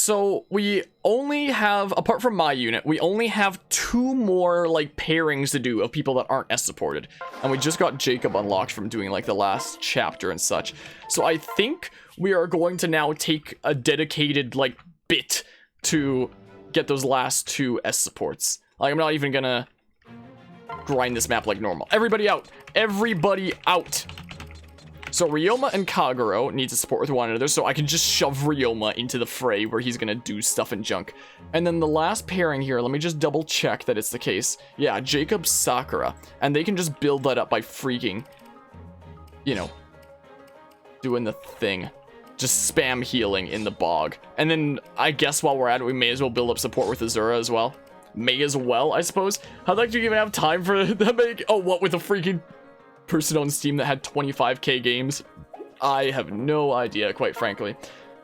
So we only have, apart from my unit, we only have 2 more like pairings to do of people that aren't S supported. And we just got Jacob unlocked from doing like the last chapter and such. So I think we are going to now take a dedicated like bit to get those last 2 S supports. Like I'm not even gonna grind this map like normal. Everybody out! Everybody out! So Ryoma and Kagero need to support with one another, so I can just shove Ryoma into the fray where he's gonna do stuff and junk. And then the last pairing here, let me just double check that it's the case. Yeah, Jacob, Sakura. And they can just build that up by freaking, you know, doing the thing. Just spam healing in the bog. And then I guess while we're at it, we may as well build up support with Azura as well. May as well, I suppose. How the heck do you even have time for that? Oh, what, with a freaking person on Steam that had 25k games? I have no idea, quite frankly.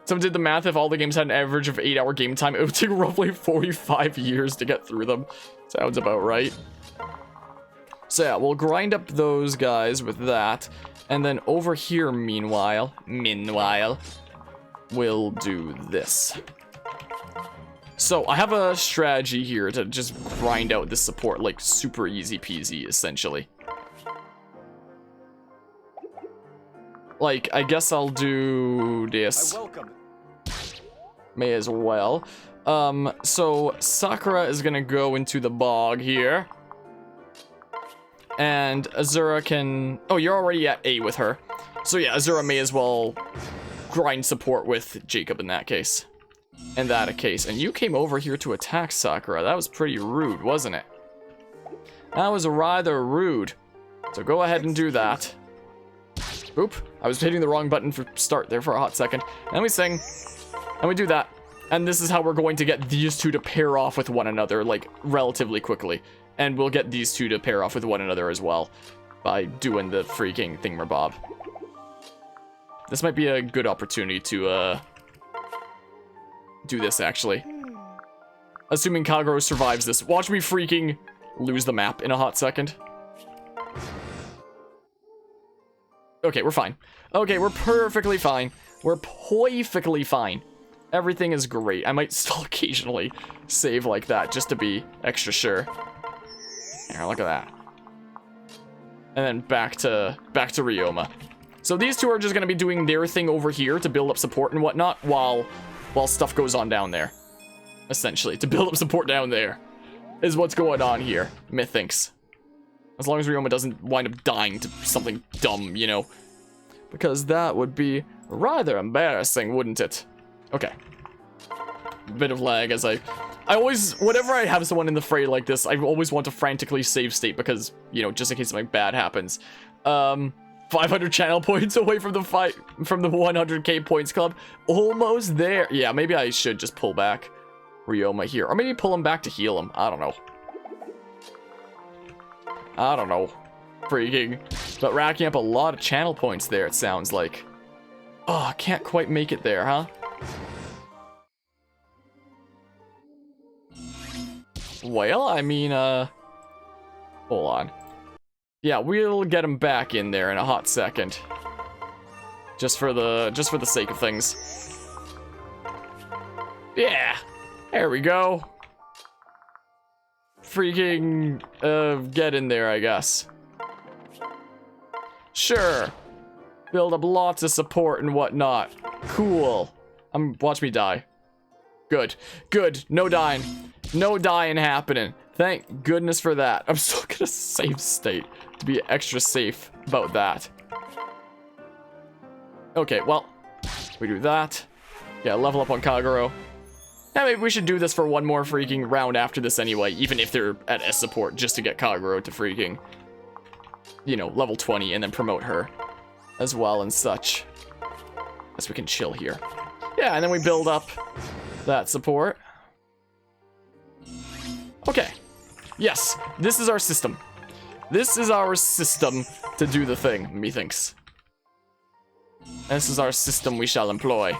Someone did the math. If all the games had an average of 8-hour game time, it would take roughly 45 years to get through them. Sounds about right. So yeah, we'll grind up those guys with that. And then over here, meanwhile, we'll do this. So I have a strategy here to just grind out this support like super easy peasy, essentially. Like, I guess I'll do this. I welcome. May as well. So Sakura is gonna go into the bog here. And Azura can... Oh, you're already at A with her. So yeah, Azura may as well grind support with Jacob in that case. In that case. And you came over here to attack Sakura. That was pretty rude, wasn't it? That was rather rude. So go ahead and do that. Oop, I was hitting the wrong button for start there for a hot second. And we sing. And we do that. And this is how we're going to get these 2 to pair off with one another, like, relatively quickly. And we'll get these 2 to pair off with one another as well. By doing the freaking thingamabob. This might be a good opportunity to, do this, actually. Assuming Kagero survives this. Watch me freaking lose the map in a hot second. Okay, we're fine. Okay, we're perfectly fine. We're perfectly fine. Everything is great. I might still occasionally save like that just to be extra sure. Here, look at that. And then back to Ryoma. So these 2 are just gonna be doing their thing over here to build up support and whatnot while stuff goes on down there. Essentially, to build up support down there is what's going on here, methinks. As long as Ryoma doesn't wind up dying to something dumb, you know. Because that would be rather embarrassing, wouldn't it? Okay. Bit of lag as I always, whenever I have someone in the fray like this, I always want to frantically save state because, you know, just in case something bad happens. 500 channel points away from the 100k points club. Almost there. Yeah, maybe I should just pull back Ryoma here. Or maybe pull him back to heal him. I don't know. Freaking. But racking up a lot of channel points there, it sounds like. Oh, I can't quite make it there, huh? Well, I mean, hold on. Yeah, we'll get him back in there in a hot second. Just for the sake of things. Yeah, there we go. Freaking, get in there, I guess. Sure. Build up lots of support and whatnot. Cool. Watch me die. Good. Good. No dying. No dying happening. Thank goodness for that. I'm still gonna save state to be extra safe about that. Okay, well, we do that. Yeah, level up on Kagero. Yeah, maybe we should do this for one more freaking round after this anyway, even if they're at S support, just to get Kagero to freaking, you know, level 20 and then promote her as well and such. As we can chill here. Yeah, and then we build up that support. Okay. Yes, this is our system. This is our system to do the thing, methinks. This is our system we shall employ.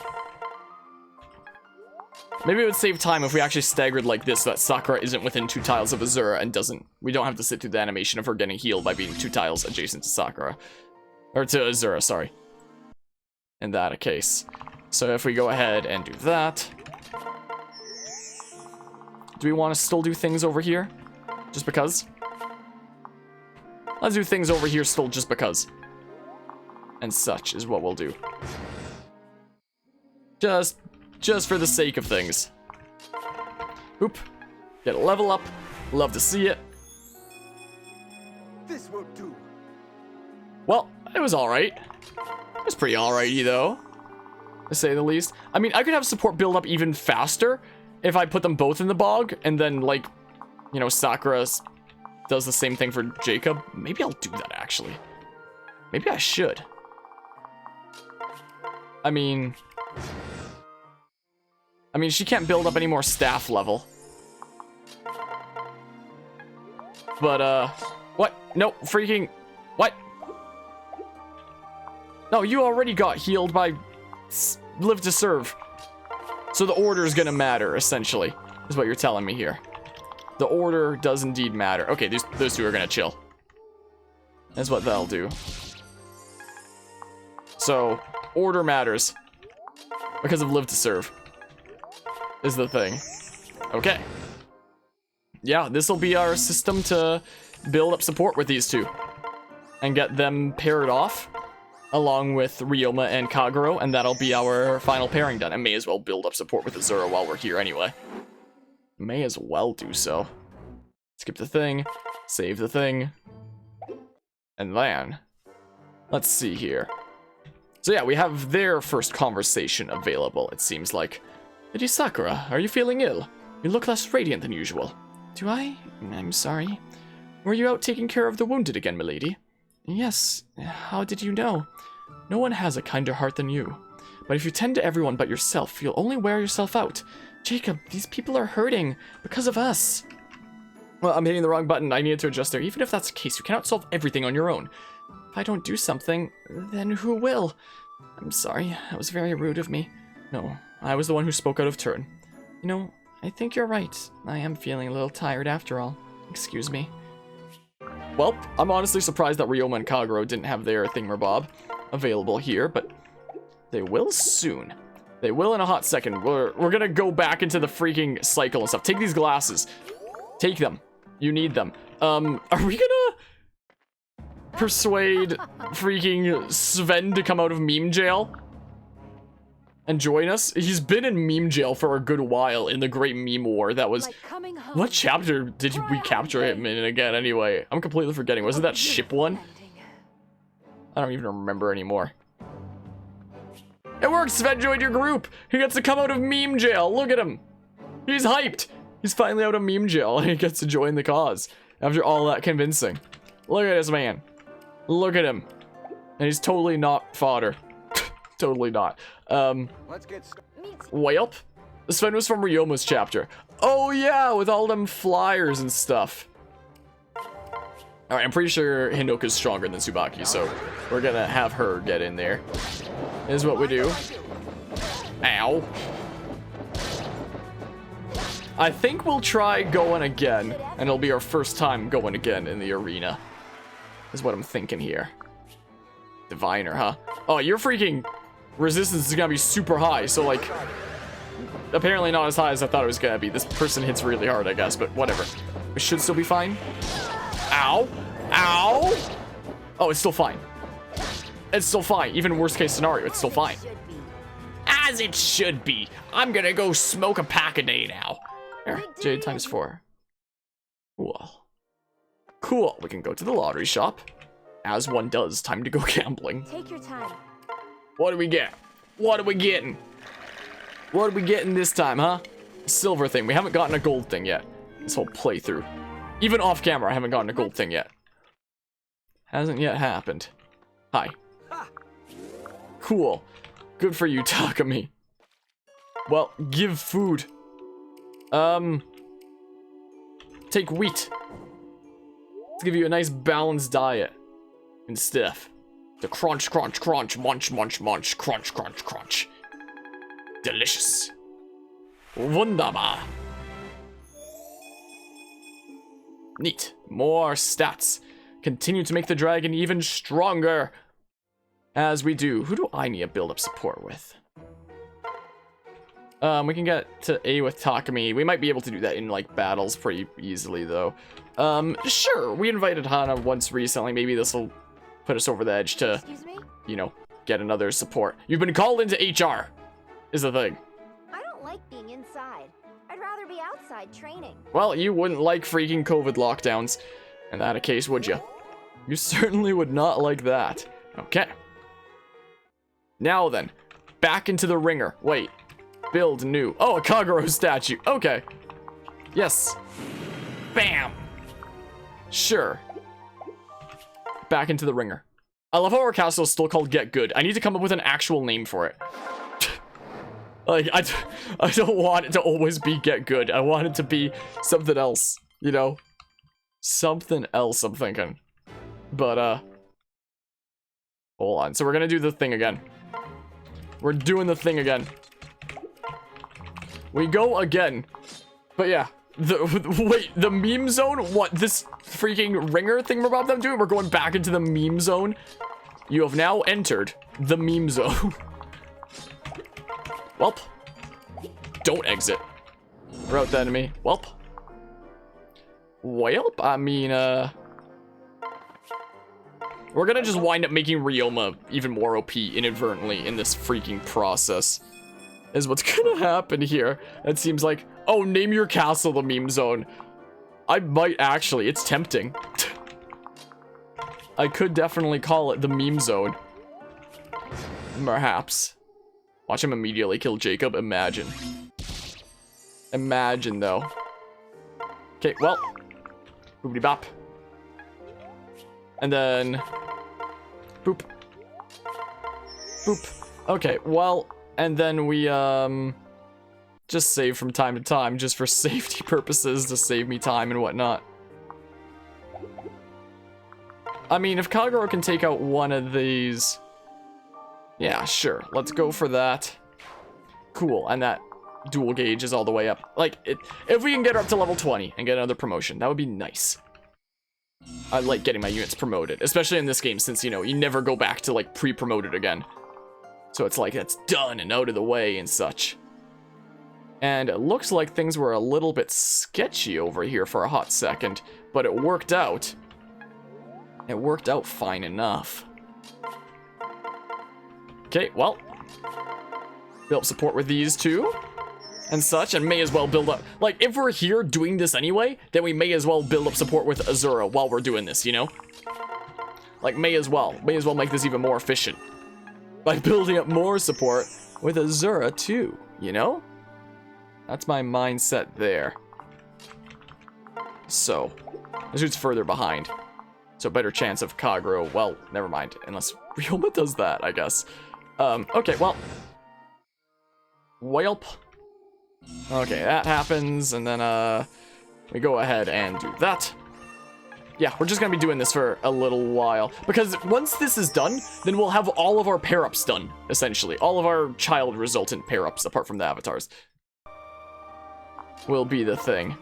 Maybe it would save time if we actually staggered like this so that Sakura isn't within 2 tiles of Azura and we don't have to sit through the animation of her getting healed by being 2 tiles adjacent to Sakura. Or to Azura, sorry. In that case. So if we go ahead and do that. Do we want to still do things over here? Just because? Let's do things over here still just because. And such is what we'll do. Just for the sake of things. Oop. Get a level up. Love to see it. This will do. Well, it was alright. It was pretty alrighty though, to say the least. I mean, I could have support build up even faster if I put them both in the bog, and then, like, you know, Sakura does the same thing for Jacob. Maybe I'll do that, actually. Maybe I should. I mean, she can't build up any more staff level. But, what? No, freaking, what? No, you already got healed by Live to Serve. So the order is gonna matter, essentially, is what you're telling me here. The order does indeed matter. Okay, those two are gonna chill. That's what they'll do. So, order matters. Because of Live to Serve. Is the thing. Okay. Yeah, this will be our system to build up support with these two. And get them paired off. Along with Ryoma and Kagero, and that'll be our final pairing done. I may as well build up support with Azura while we're here anyway. May as well do so. Skip the thing, save the thing, and then, let's see here. So yeah, we have their first conversation available, it seems like. Lady Sakura, are you feeling ill? You look less radiant than usual. Do I? I'm sorry. Were you out taking care of the wounded again, milady? Yes, how did you know? No one has a kinder heart than you. But if you tend to everyone but yourself, you'll only wear yourself out. Jacob, these people are hurting because of us. Well, I'm hitting the wrong button. I needed to adjust there. Even if that's the case, you cannot solve everything on your own. If I don't do something, then who will? I'm sorry, that was very rude of me. No, I was the one who spoke out of turn. You know, I think you're right. I am feeling a little tired after all. Excuse me. Well, I'm honestly surprised that Ryoma and Kagero didn't have their thingamabob available here, but they will soon. They will in a hot second. We're gonna go back into the freaking cycle and stuff. Take these glasses. Take them. You need them. Are we gonna persuade freaking Sven to come out of meme jail and join us? He's been in meme jail for a good while in the Great Meme War. That was... What chapter did we capture him in again, anyway? I'm completely forgetting. Was it that ship one? I don't even remember anymore. It works! Sven joined your group! He gets to come out of meme jail! Look at him! He's hyped! He's finally out of meme jail and he gets to join the cause. After all that convincing. Look at this man. Look at him. And he's totally not fodder. Totally not. Let's get Welp? Sven was from Ryoma's chapter. Oh yeah, with all them flyers and stuff. Alright, I'm pretty sure Hinoka's stronger than Tsubaki, so we're gonna have her get in there. Is what we do. Ow. I think we'll try going again, and it'll be our first time going again in the arena. Is what I'm thinking here. Diviner, huh? Oh, your freaking resistance is gonna be super high, so like... Apparently not as high as I thought it was gonna be. This person hits really hard, I guess, but whatever. We should still be fine. Ow! Ow! Oh, it's still fine. It's still fine. Even worst case scenario, it's still fine. As it should be. I'm gonna go smoke a pack a day now. There, Jade times 4. Cool. Cool. We can go to the lottery shop. As one does, time to go gambling. Take your time. What do we get? What are we getting? What are we getting this time, huh? A silver thing. We haven't gotten a gold thing yet. This whole playthrough. Even off camera, I haven't gotten a gold thing yet. Hasn't yet happened. Hi. Cool. Good for you, Takumi. Well, give food. Take wheat. Let's give you a nice balanced diet. And stuff. The crunch, crunch, crunch, munch, munch, munch, crunch, crunch, crunch. Delicious. Wunderbar. Neat. More stats. Continue to make the dragon even stronger. As we do. Who do I need to build up support with? We can get to A with Takumi. We might be able to do that in, like, battles pretty easily, though. Sure. We invited Hana once recently. Maybe this will put us over the edge to, Excuse me? you know, get another support. You've been called into HR, is the thing. I don't like being inside. I'd rather be outside training. Well, you wouldn't like freaking COVID lockdowns. In that case, would you? You certainly would not like that. Okay. Now then, back into the ringer. Wait. Build new. Oh, a Kagero statue. Okay. Yes. Bam. Sure. Back into the ringer. I love how our castle is still called Get Good. I need to come up with an actual name for it. Like, I don't want it to always be Get Good. I want it to be something else, you know? Something else, I'm thinking. But, hold on. So we're gonna do the thing again. We're doing the thing again. We go again. But yeah. Wait, the meme zone? What, this freaking ringer thing we're about to do? We're going back into the meme zone? You have now entered the meme zone. Welp. Don't exit. Wrote that to me. Welp. Welp? I mean, we're gonna just wind up making Ryoma even more OP inadvertently in this freaking process. Is what's gonna happen here. It seems like, oh, name your castle the meme zone. I might actually, it's tempting. I could definitely call it the meme zone. Perhaps. Watch him immediately kill Jacob, imagine. Imagine, though. Okay, well. Boopity bop. And then... Boop. Boop. Okay, well... And then we, just save from time to time, just for safety purposes, to save me time and whatnot. I mean, if Kagero can take out one of these... Yeah, sure. Let's go for that. Cool, and that dual gauge is all the way up. Like, if we can get her up to level 20 and get another promotion, that would be nice. I like getting my units promoted, especially in this game, since, you know, you never go back to, like, pre-promoted again. So it's like, it's done and out of the way and such. And it looks like things were a little bit sketchy over here for a hot second, but it worked out. It worked out fine enough. Okay, well. Build up support with these two. And such, and may as well build up. Like, if we're here doing this anyway, then we may as well build up support with Azura while we're doing this, you know? Like, may as well. May as well make this even more efficient. By building up more support with Azura too, you know? That's my mindset there. So, this dude's further behind. So better chance of Kagero. Well, never mind. Unless Ryoma does that, I guess. Okay, well. Welp. Okay, that happens, and then, we go ahead and do that. Yeah, we're just gonna be doing this for a little while. Because once this is done, then we'll have all of our pair-ups done, essentially. All of our child-resultant pair-ups, apart from the avatars, will be the thing.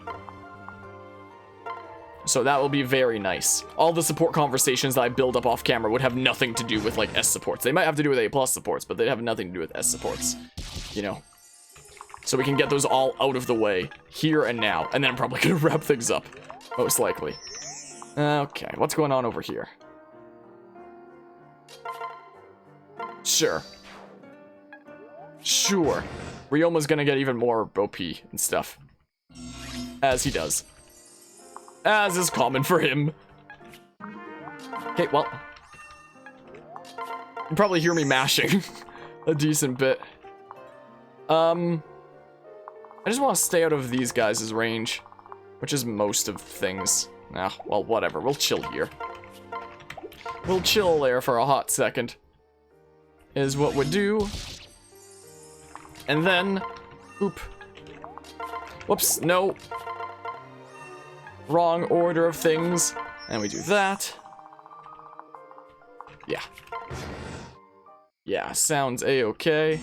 So that will be very nice. All the support conversations that I build up off camera would have nothing to do with, like, S supports. They might have to do with A+ supports, but they'd have nothing to do with S supports. You know? So we can get those all out of the way, here and now. And then I'm probably gonna wrap things up, most likely. Okay, what's going on over here? Sure. Sure. Ryoma's gonna get even more OP and stuff. As he does. As is common for him. Okay, well. You probably hear me mashing a decent bit. I just want to stay out of these guys' range, which is most of things. Ah, well, whatever. We'll chill here. We'll chill there for a hot second. Is what we do. And then... Oop. Whoops, no. Wrong order of things. And we do that. Yeah. Yeah, sounds a-okay.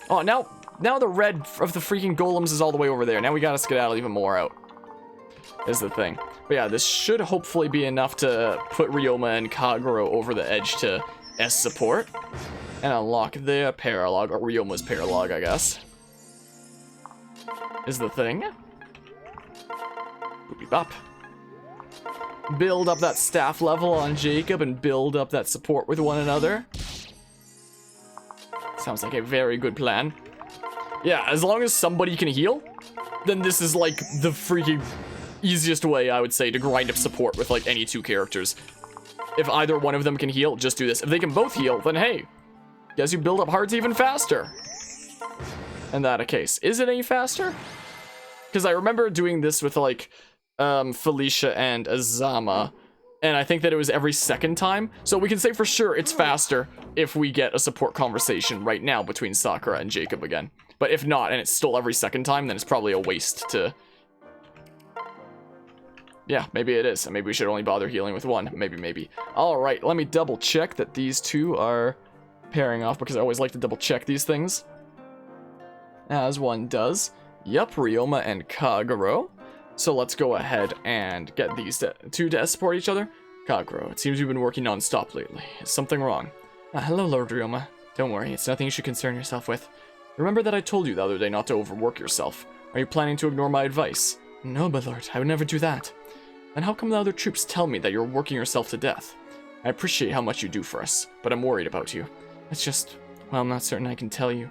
Oh, now the red of the freaking golems is all the way over there. Now we gotta skedaddle even more out. Is the thing. But yeah, this should hopefully be enough to put Ryoma and Kagero over the edge to S support. And unlock their paralog, or Ryoma's paralog, I guess. Is the thing. Boopy bop. Build up that staff level on Jacob and build up that support with one another. Sounds like a very good plan. Yeah, as long as somebody can heal, then this is like the freaking easiest way, I would say, to grind up support with like any two characters. If either one of them can heal, just do this. If they can both heal, then hey, guess you build up hearts even faster. In that case, is it any faster? Because I remember doing this with like Felicia and Azama, and I think that it was every second time. So we can say for sure it's faster if we get a support conversation right now between Sakura and Jacob again. But if not, and it's still every second time, then it's probably a waste to... Yeah, maybe it is. Maybe we should only bother healing with one. Maybe. Alright, let me double check that these two are pairing off, because I always like to double check these things. As one does. Yup, Ryoma and Kagero. So let's go ahead and get these two to support each other. Kagero, it seems you've been working non-stop lately. Is something wrong? Hello, Lord Ryoma. Don't worry, it's nothing you should concern yourself with. Remember that I told you the other day not to overwork yourself. Are you planning to ignore my advice? No, my lord, I would never do that. Then how come the other troops tell me that you're working yourself to death? I appreciate how much you do for us, but I'm worried about you. It's just, well, I'm not certain I can tell you.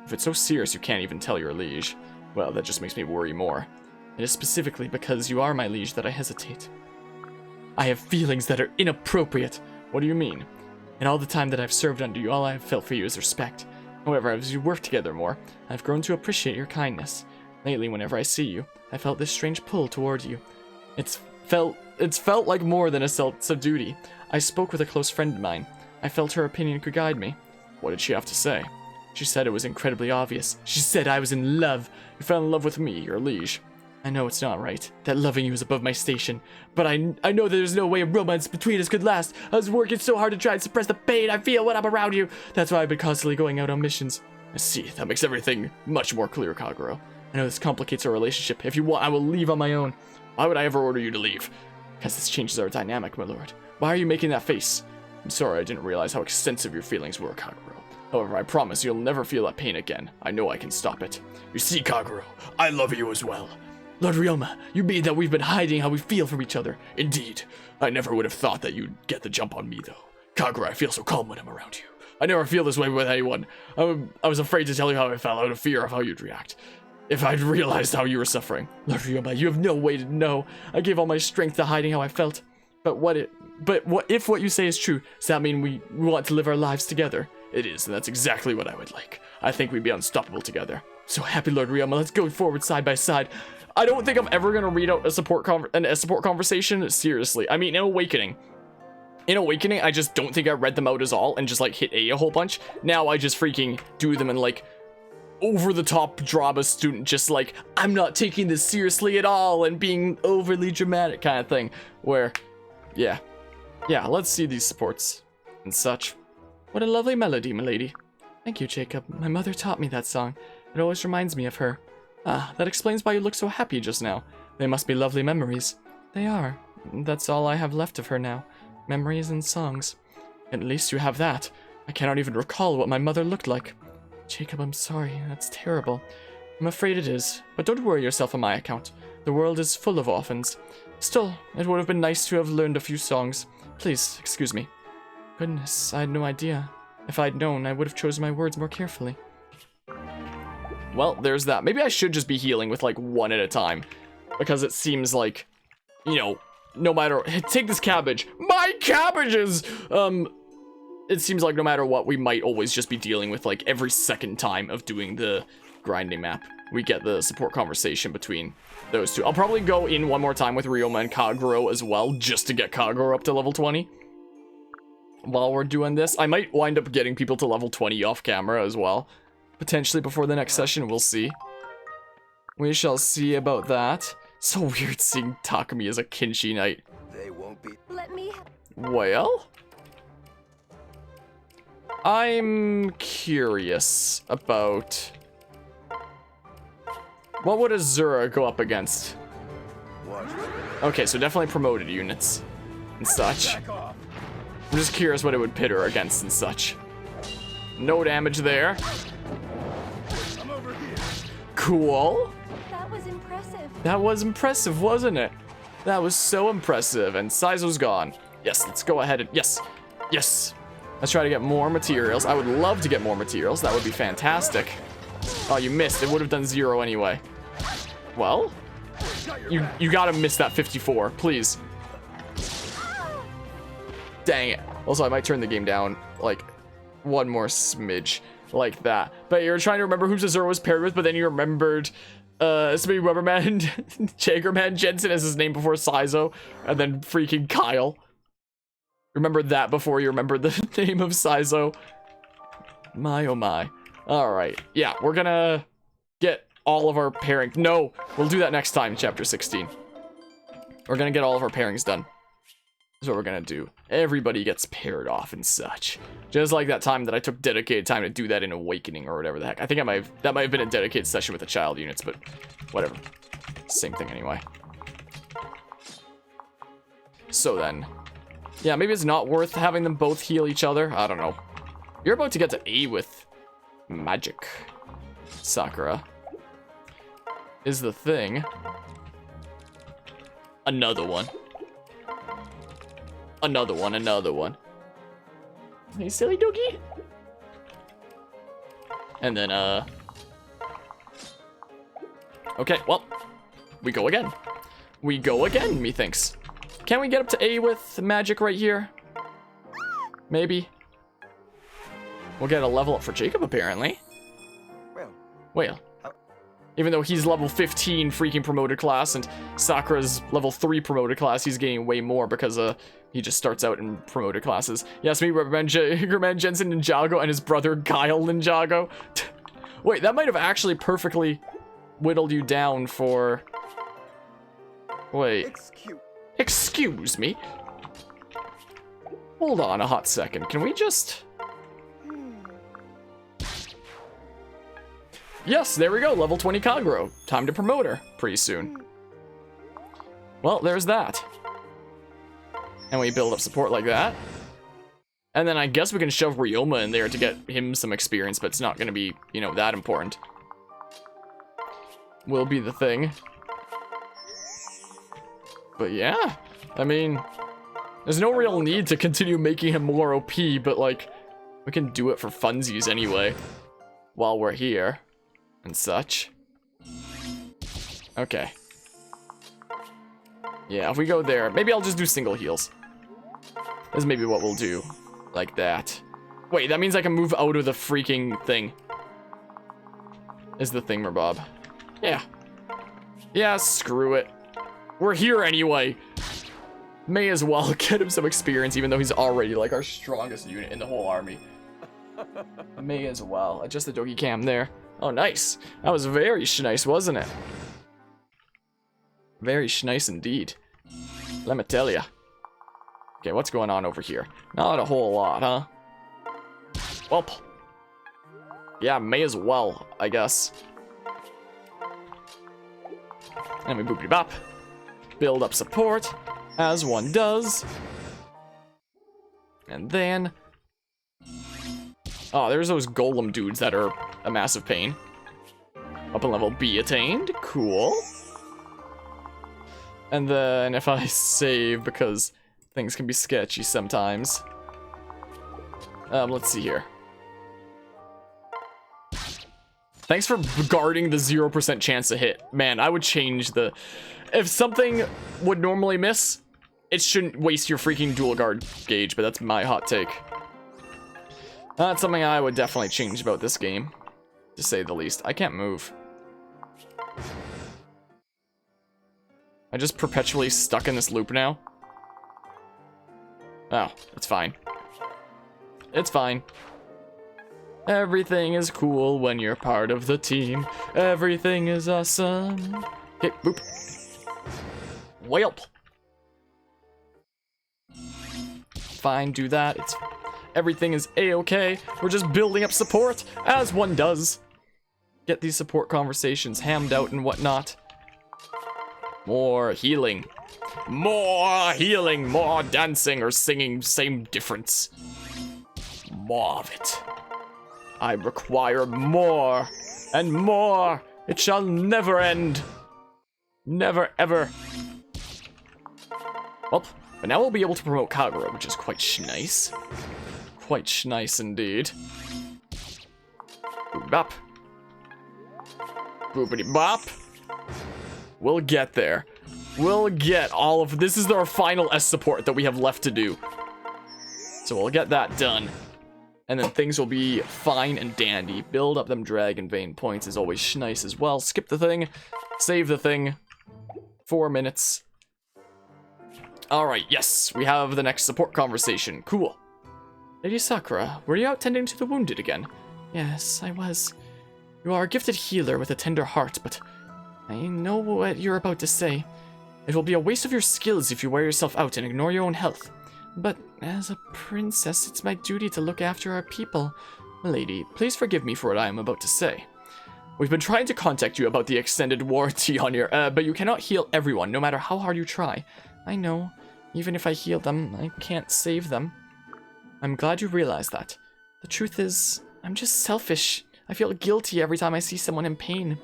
If it's so serious you can't even tell your liege, well, that just makes me worry more. It is specifically because you are my liege that I hesitate. I have feelings that are inappropriate. What do you mean? In all the time that I've served under you, all I have felt for you is respect. However, as we work together more, I've grown to appreciate your kindness. Lately, whenever I see you, I felt this strange pull toward you. It's felt like more than a sense of duty. I spoke with a close friend of mine. I felt her opinion could guide me. What did she have to say? She said it was incredibly obvious. She said I was in love. You fell in love with me, your liege. I know it's not right, that loving you is above my station, but I know that there's no way a romance between us could last. I was working so hard to try and suppress the pain I feel when I'm around you. That's why I've been constantly going out on missions. I see, that makes everything much more clear, Kagero. I know this complicates our relationship. If you want, I will leave on my own. Why would I ever order you to leave? Because this changes our dynamic, my lord. Why are you making that face? I'm sorry, I didn't realize how extensive your feelings were, Kagero. However, I promise you'll never feel that pain again. I know I can stop it. You see, Kagero, I love you as well. Lord Ryoma, you mean that we've been hiding how we feel from each other? Indeed. I never would have thought that you'd get the jump on me, though. Kagero, I feel so calm when I'm around you. I never feel this way with anyone. I was afraid to tell you how I felt out of fear of how you'd react. If I'd realized how you were suffering. Lord Ryoma, you have no way to know. I gave all my strength to hiding how I felt. But what if what you say is true? Does that mean we want to live our lives together? It is, and that's exactly what I would like. I think we'd be unstoppable together. So happy, Lord Ryoma. Let's go forward side by side. I don't think I'm ever gonna read out a support conversation. Seriously, I mean, in Awakening, I just don't think I read them out as all and just like hit a whole bunch. Now I just freaking do them in like over the top drama student, just like I'm not taking this seriously at all and being overly dramatic kind of thing. Where, yeah, let's see these supports and such. What a lovely melody, milady. Thank you, Jacob. My mother taught me that song. It always reminds me of her. Ah, that explains why you look so happy just now. They must be lovely memories. They are. That's all I have left of her now. Memories and songs. At least you have that. I cannot even recall what my mother looked like. Jacob, I'm sorry. That's terrible. I'm afraid it is. But don't worry yourself on my account. The world is full of orphans. Still, it would have been nice to have learned a few songs. Please, excuse me. Goodness, I had no idea. If I'd known, I would have chosen my words more carefully. Well, there's that. Maybe I should just be healing with, like, one at a time. Because it seems like, you know, no matter... Take this cabbage. My cabbages! It seems like no matter what, we might always just be dealing with, like, every second time of doing the grinding map. We get the support conversation between those two. I'll probably go in one more time with Ryoma and Kagero as well, just to get Kagero up to level 20. While we're doing this, I might wind up getting people to level 20 off camera as well. Potentially before the next session, we'll see. We shall see about that. So weird seeing Takumi as a Kinshi Knight. They won't be. Let me. Well, I'm curious about what would Azura go up against? Watch. Okay, so definitely promoted units and such. Back off. I'm just curious what it would pit her against and such. No damage there. I'm over here. Cool. That was impressive. That was impressive, wasn't it? That was so impressive. And Saizo's gone. Yes, let's go ahead and... Yes. Yes. Let's try to get more materials. I would love to get more materials. That would be fantastic. Oh, you missed. It would have done 0 anyway. Well, you gotta miss that 54, please. Dang it. Also, I might turn the game down, like, one more smidge, like that. But you're trying to remember who Zazura was paired with, but then you remembered, somebody Rubberman, Jagerman Jensen as his name before Saizo, and then freaking Kyle. Remember that before you remembered the name of Saizo. My, oh my. Alright, yeah, we're gonna get all of our pairing. No, we'll do that next time in Chapter 16. We're gonna get all of our pairings done. That's what we're gonna do. Everybody gets paired off and such. Just like that time that I took dedicated time to do that in Awakening or whatever the heck. I think that might have been a dedicated session with the child units, but whatever. Same thing anyway. So then, yeah, maybe it's not worth having them both heal each other. I don't know. You're about to get to A with magic. Sakura is the thing. Another one. Another one, another one. Hey, silly doggy. And then, okay, well, we go again. We go again, methinks. Can we get up to A with magic right here? Maybe. We'll get a level up for Jacob, apparently. Well. Even though he's level 15 freaking promoted class and Sakura's level 3 promoted class, he's getting way more because he just starts out in promoted classes. Yes, me, Rubberman Jensen Ninjago and his brother Guile Ninjago. Wait, that might have actually perfectly whittled you down for... Wait. Excuse me? Hold on a hot second. Can we just... Yes, there we go. Level 20 Kagero. Time to promote her pretty soon. Well, there's that. And we build up support like that. And then I guess we can shove Ryoma in there to get him some experience, but it's not going to be, you know, that important. Will be the thing. But yeah, I mean, there's no real need to continue making him more OP, but like, we can do it for funsies anyway, while we're here. And such. Okay. Yeah, if we go there, maybe I'll just do single heals. That's maybe what we'll do. Like that. Wait, that means I can move out of the freaking thing. Is the thingamabob. Yeah. Yeah, screw it. We're here anyway. May as well get him some experience, even though he's already like our strongest unit in the whole army. May as well. Adjust the doggy cam there. Oh, nice. That was very nice, wasn't it? Very nice indeed. Let me tell ya. Okay, what's going on over here? Not a whole lot, huh? Well, yeah, may as well, I guess. And we boopity bop. Build up support, as one does. And then... Oh, there's those golem dudes that are a massive pain. Up in level B attained. Cool. And then if I save, because things can be sketchy sometimes. Let's see here. Thanks for guarding the 0% chance to hit. Man, I would change the... If something would normally miss, it shouldn't waste your freaking dual guard gauge, but that's my hot take. That's something I would definitely change about this game, to say the least. I can't move. I just perpetually stuck in this loop now. Oh, it's fine. It's fine. Everything is cool when you're part of the team. Everything is awesome. Okay, boop. Welp. Fine, do that. It's... Everything is a-okay. We're just building up support, as one does. Get these support conversations hammed out and whatnot. More healing. More healing. More dancing or singing. Same difference. More of it. I require more and more. It shall never end. Never, ever. Well, but now we'll be able to promote Kagura, which is quite nice. Quite nice indeed. Boop bop. Boopity bop. We'll get there. We'll get all of this. Is our final S support that we have left to do. So we'll get that done. And then things will be fine and dandy. Build up them Dragon Vein points is always nice as well. Skip the thing. Save the thing. 4 minutes. Alright, yes. We have the next support conversation. Cool. Lady Sakura, were you out tending to the wounded again? Yes, I was. You are a gifted healer with a tender heart, but I know what you're about to say. It will be a waste of your skills if you wear yourself out and ignore your own health. But as a princess, it's my duty to look after our people. Lady, please forgive me for what I am about to say. We've been trying to contact you about the extended warranty on your, but you cannot heal everyone, no matter how hard you try. I know. Even if I heal them, I can't save them. I'm glad you realize that. The truth is, I'm just selfish. I feel guilty every time I see someone in pain.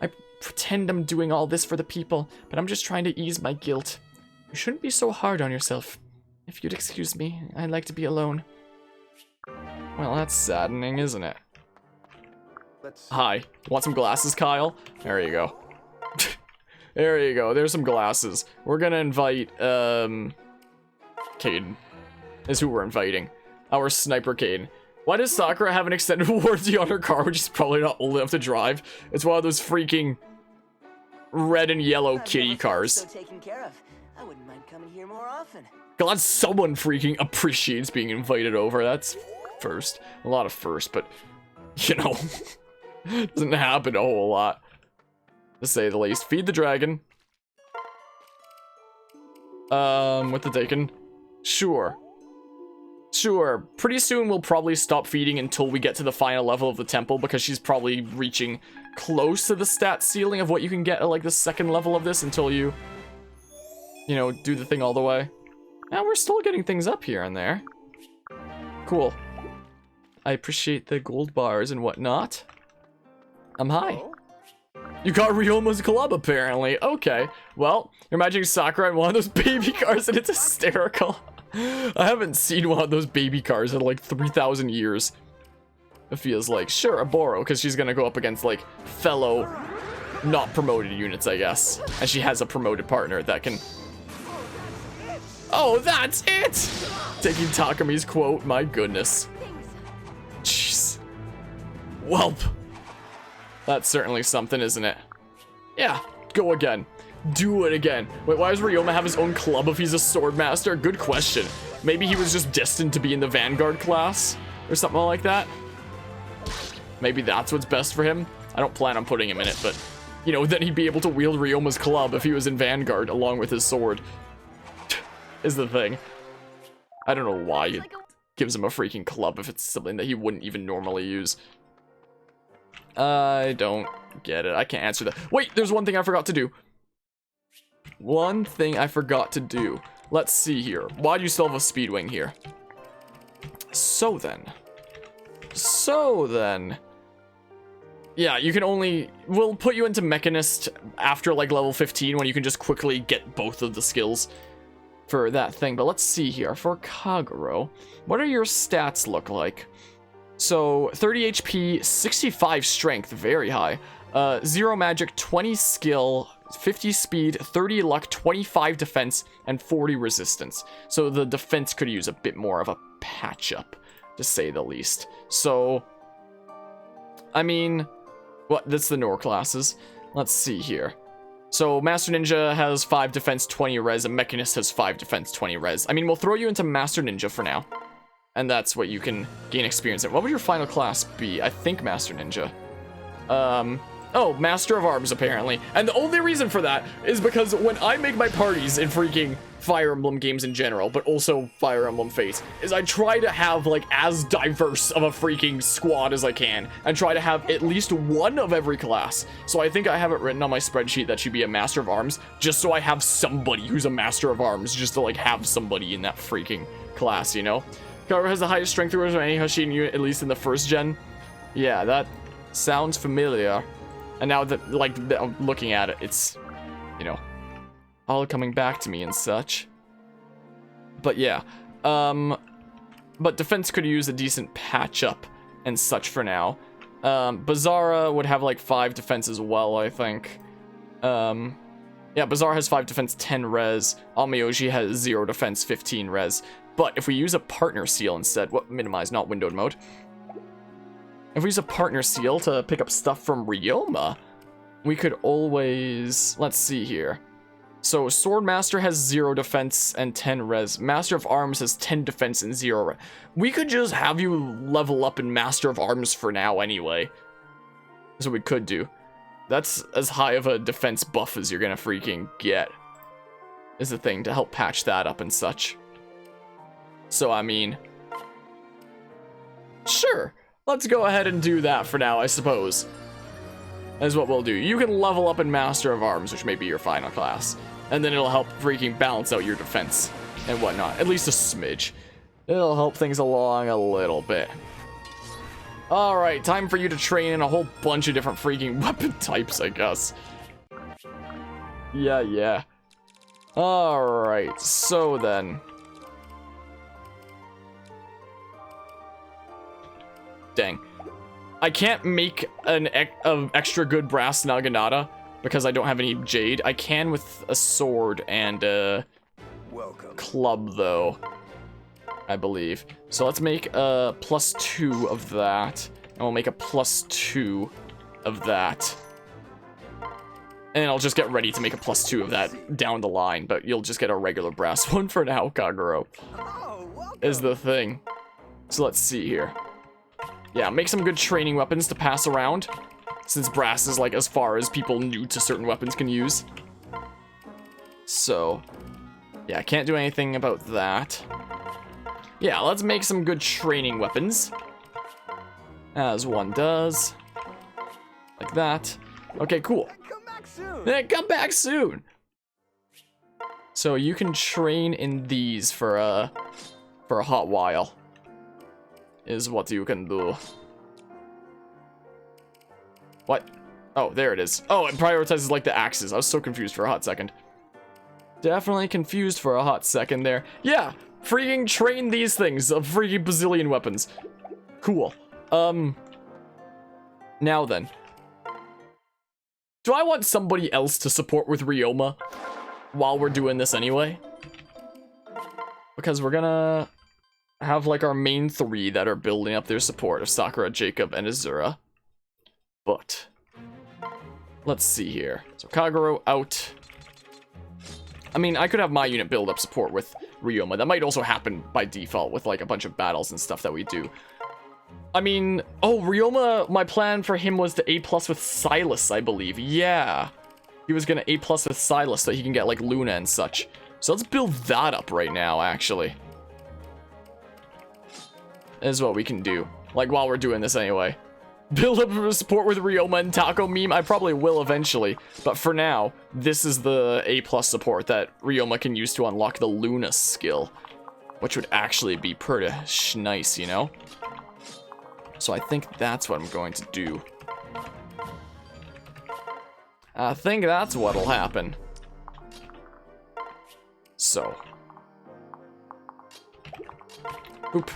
I pretend I'm doing all this for the people, but I'm just trying to ease my guilt. You shouldn't be so hard on yourself. If you'd excuse me, I'd like to be alone. Well, that's saddening, isn't it? Hi. Want some glasses, Kyle? There you go. There you go. There's some glasses. We're gonna invite, Caden. Is who we're inviting. Our sniper Caden. Why does Sakura have an extended warranty on her car, which is probably not old enough to drive? It's one of those freaking red and yellow kitty cars. So taken care of. I wouldn't mind coming here more often. Glad someone freaking appreciates being invited over. That's first. A lot of first, but, you know, doesn't happen a whole lot, to say the least. Feed the dragon. With the Dakin. Sure. Sure. Pretty soon we'll probably stop feeding until we get to the final level of the temple, because she's probably reaching close to the stat ceiling of what you can get at, like, the second level of this until you know, do the thing all the way. Now we're still getting things up here and there. Cool. I appreciate the gold bars and whatnot. Hi. You got Ryoma's club, apparently. Okay. Well, you're imagining Sakura in one of those baby cars and it's hysterical. I haven't seen one of those baby cars in like 3,000 years. It feels like. Sure, a Boro, because she's gonna go up against like fellow not promoted units, I guess. And she has a promoted partner that can... Oh, that's it! Taking Takami's quote, my goodness. Jeez. Welp. That's certainly something, isn't it? Yeah, go again. Do it again. Wait, why does Ryoma have his own club if he's a sword master? Good question. Maybe he was just destined to be in the Vanguard class or something like that. Maybe that's what's best for him. I don't plan on putting him in it, but, you know, then he'd be able to wield Ryoma's club if he was in Vanguard along with his sword. Is the thing. I don't know why it gives him a freaking club if it's something that he wouldn't even normally use. I don't get it. I can't answer that. Wait, there's one thing I forgot to do. One thing I forgot to do. Let's see here. Why do you still have a Speedwing here? So then. Yeah, you can only... We'll put you into Mechanist after, like, level 15 when you can just quickly get both of the skills for that thing. But let's see here. For Kaguro, what are your stats look like? So, 30 HP, 65 strength, very high. 0 magic, 20 skill, 50 speed, 30 luck, 25 defense, and 40 resistance. So the defense could use a bit more of a patch-up, to say the least. So, I mean, that's the Nor classes. Let's see here. So, Master Ninja has 5 defense, 20 res, and Mechanist has 5 defense, 20 res. I mean, we'll throw you into Master Ninja for now. And that's what you can gain experience in. What would your final class be? I think Master Ninja. Oh, Master of Arms, apparently. And the only reason for that is because when I make my parties in freaking Fire Emblem games in general, but also Fire Emblem Fates, is I try to have, like, as diverse of a freaking squad as I can, and try to have at least one of every class. So I think I have it written on my spreadsheet that she'd be a Master of Arms, just so I have somebody who's a Master of Arms, just to, like, have somebody in that freaking class, you know? Kagura has the highest strength through any Hashin unit, at least in the first gen. Yeah, that sounds familiar. And now that, like, I'm looking at it, it's, you know, all coming back to me and such. But yeah, but defense could use a decent patch up and such for now. Bizarra would have like 5 defense as well, I think. Yeah, Bizarre has 5 defense, 10 res. Almioji has 0 defense, 15 res. But if we use a partner seal instead, what, minimize, not windowed mode. If we use a partner seal to pick up stuff from Ryoma, we could always, let's see here. So Swordmaster has 0 defense and 10 res. Master of Arms has 10 defense and 0 res. We could just have you level up in Master of Arms for now anyway. That's what we could do. That's as high of a defense buff as you're gonna freaking get. Is the thing to help patch that up and such. So I mean, sure. Let's go ahead and do that for now, I suppose. That's what we'll do. You can level up in Master of Arms, which may be your final class. And then it'll help freaking balance out your defense and whatnot. At least a smidge. It'll help things along a little bit. Alright, time for you to train in a whole bunch of different freaking weapon types, I guess. Yeah. Alright, so then. Dang. I can't make an extra good brass Naginata because I don't have any jade. I can with a sword and a club though, I believe. So let's make a +2 of that, and we'll make a +2 of that. And I'll just get ready to make a +2 of that down the line, but you'll just get a regular brass one for now, Kagero. Is the thing. So let's see here. Yeah, make some good training weapons to pass around, since brass is like as far as people new to certain weapons can use. So, yeah, I can't do anything about that. Yeah, let's make some good training weapons. As one does. Like that. Okay, cool. Come back soon. Then come back soon! So you can train in these for a hot while. Is what you can do. What? Oh, there it is. Oh, it prioritizes like the axes. I was so confused for a hot second. Definitely confused for a hot second there. Yeah, freaking train these things of freaking bazillion weapons. Cool. Now then. Do I want somebody else to support with Ryoma while we're doing this anyway? Because we're gonna have like our main 3 that are building up their support of Sakura, Jacob, and Azura. But let's see here. So Kagero out. I mean, I could have my unit build up support with Ryoma. That might also happen by default with like a bunch of battles and stuff that we do. I mean, oh, Ryoma, my plan for him was to A+ with Silas, I believe. Yeah. He was gonna A+ with Silas so he can get like Luna and such. So let's build that up right now, actually. Is what we can do. Like, while we're doing this anyway. Build up support with Ryoma and Taco Meme. I probably will eventually. But for now, this is the A+ support that Ryoma can use to unlock the Luna skill. Which would actually be pretty nice, you know? So I think that's what I'm going to do. I think that's what'll happen. So. Oop.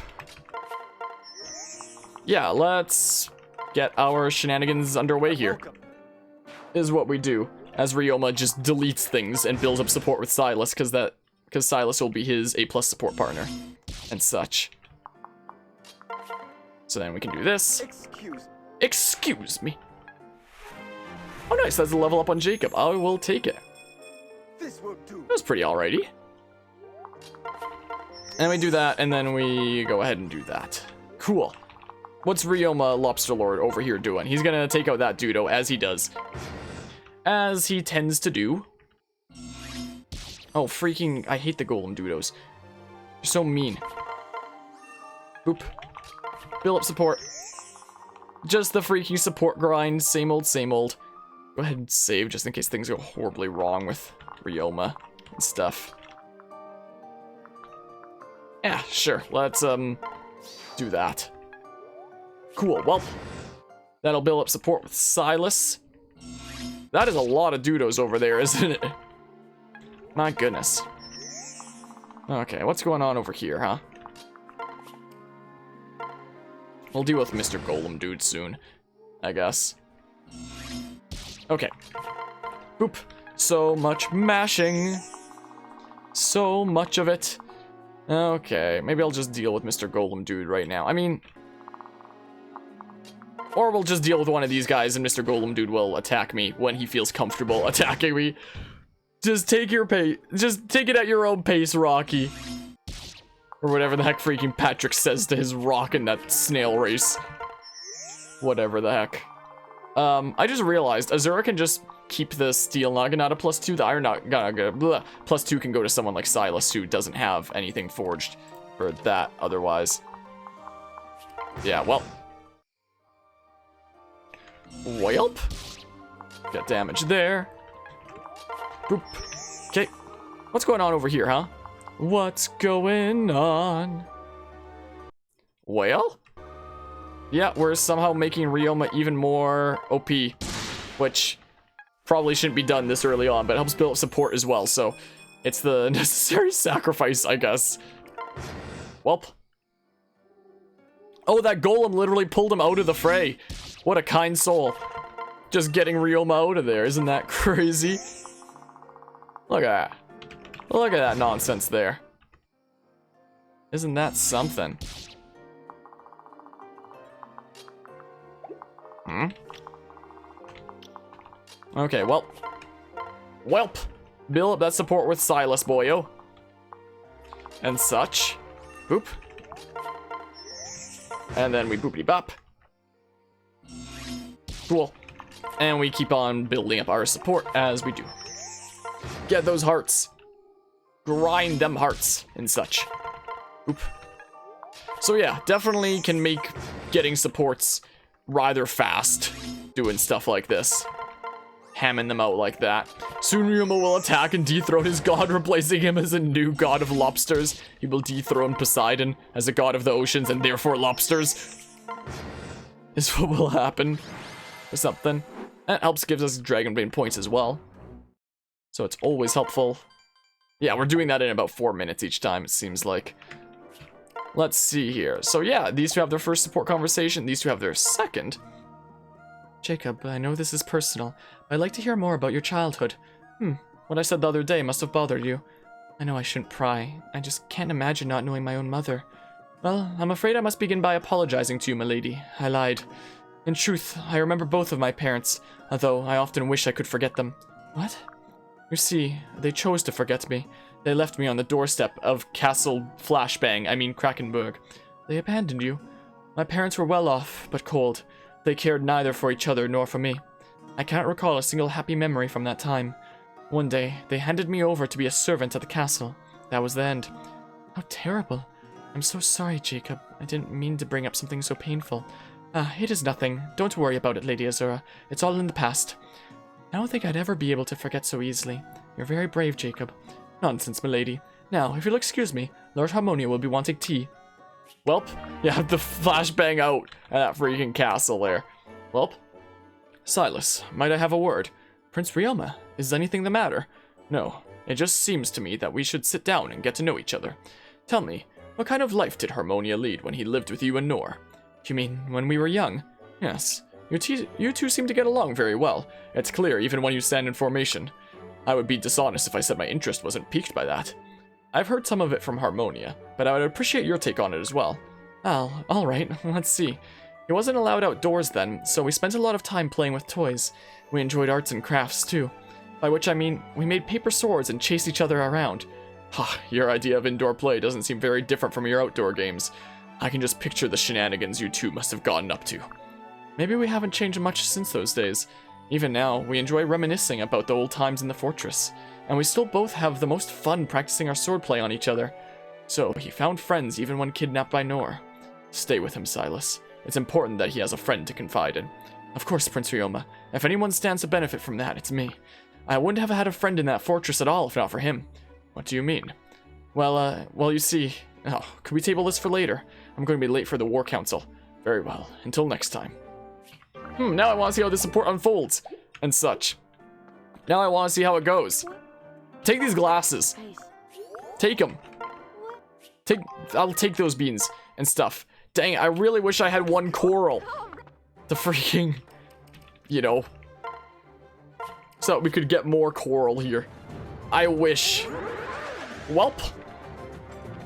Yeah, let's get our shenanigans underway here. Is what we do, as Ryoma just deletes things and builds up support with Silas, because Silas will be his A+ support partner and such. So then we can do this. Excuse me. Oh nice, that's a level up on Jacob. I will take it. This will do. That was pretty alrighty. And we do that, and then we go ahead and do that. Cool. What's Ryoma Lobster Lord over here doing? He's gonna take out that Dudo, as he does. As he tends to do. Oh, freaking, I hate the Golem Dudos. They're so mean. Boop. Build up support. Just the freaking support grind, same old, same old. Go ahead and save, just in case things go horribly wrong with Ryoma and stuff. Yeah, sure, let's, do that. Cool, well, That'll build up support with Silas. That is a lot of dodos over there, isn't it? My goodness. Okay, what's going on over here, huh? We'll deal with Mr. Golem dude soon, I guess. Okay. Boop. So much mashing. So much of it. Okay, maybe I'll just deal with Mr. Golem dude right now. I mean... Or we'll just deal with one of these guys and Mr. Golem dude will attack me when he feels comfortable attacking me. Just take your pace. Just take it at your own pace, Rocky. Or whatever the heck freaking Patrick says to his rock in that snail race. Whatever the heck. I just realized Azura can just keep the steel Naginata +2. The iron Naginata +2 can go to someone like Silas who doesn't have anything forged for that otherwise. Yeah, well. Whelp. Got damage there. Boop. Okay. What's going on over here, huh? What's going on? Well? Yeah, we're somehow making Ryoma even more OP, which probably shouldn't be done this early on, but it helps build up support as well, so it's the necessary sacrifice, I guess. Welp. Oh, that golem literally pulled him out of the fray. What a kind soul. Just getting Ryoma out of there, isn't that crazy? Look at that. Look at that nonsense there. Isn't that something? Hmm? Okay, well. Welp. Build up that support with Silas, boyo. And such. Boop. And then we boopity bop. Cool. And we keep on building up our support as we do. Get those hearts. Grind them hearts and such. Oop. So yeah, definitely can make getting supports rather fast doing stuff like this. Hamming them out like that. Soon Ryoma will attack and dethrone his god, replacing him as a new god of lobsters. He will dethrone Poseidon as a god of the oceans and therefore lobsters. Is what will happen. Or something. That helps, gives us Dragonbane points as well. So it's always helpful. Yeah, we're doing that in about 4 minutes each time, it seems like. Let's see here. So yeah, these two have their first support conversation. These two have their second. Jacob, I know this is personal, but I'd like to hear more about your childhood. What I said the other day must have bothered you. I know I shouldn't pry. I just can't imagine not knowing my own mother. Well, I'm afraid I must begin by apologizing to you, milady. I lied. In truth, I remember both of my parents, although I often wish I could forget them. What? You see, they chose to forget me. They left me on the doorstep of Castle Krakenberg. They abandoned you. My parents were well off, but cold. They cared neither for each other nor for me. I cannot recall a single happy memory from that time. One day, they handed me over to be a servant at the castle. That was the end. How terrible. I'm so sorry, Jacob. I didn't mean to bring up something so painful. It is nothing. Don't worry about it, Lady Azura. It's all in the past. I don't think I'd ever be able to forget so easily. You're very brave, Jacob. Nonsense, milady. Now, if you'll excuse me, Lord Harmonia will be wanting tea. Welp, you have the flashbang out at that freaking castle there. Welp. Silas, might I have a word? Prince Ryoma, is anything the matter? No, it just seems to me that we should sit down and get to know each other. Tell me, what kind of life did Harmonia lead when he lived with you and Nor? You mean when we were young? Yes. You two seem to get along very well. It's clear even when you stand in formation. I would be dishonest if I said my interest wasn't piqued by that. I've heard some of it from Harmonia, but I would appreciate your take on it as well. Oh, alright, let's see. He wasn't allowed outdoors then, so we spent a lot of time playing with toys. We enjoyed arts and crafts too. By which I mean, we made paper swords and chased each other around. Ha, your idea of indoor play doesn't seem very different from your outdoor games. I can just picture the shenanigans you two must have gotten up to. Maybe we haven't changed much since those days. Even now, we enjoy reminiscing about the old times in the fortress, and we still both have the most fun practicing our swordplay on each other. So, he found friends even when kidnapped by Nor. Stay with him, Silas. It's important that he has a friend to confide in. Of course, Prince Ryoma. If anyone stands to benefit from that, it's me. I wouldn't have had a friend in that fortress at all if not for him. What do you mean? Well, you see... Oh, could we table this for later? I'm going to be late for the War Council. Very well. Until next time. Now I want to see how this support unfolds and such. Now I want to see how it goes. Take these glasses. Take them. I'll take those beans and stuff. Dang, I really wish I had one coral to freaking, you know, so that we could get more coral here. I wish. Welp.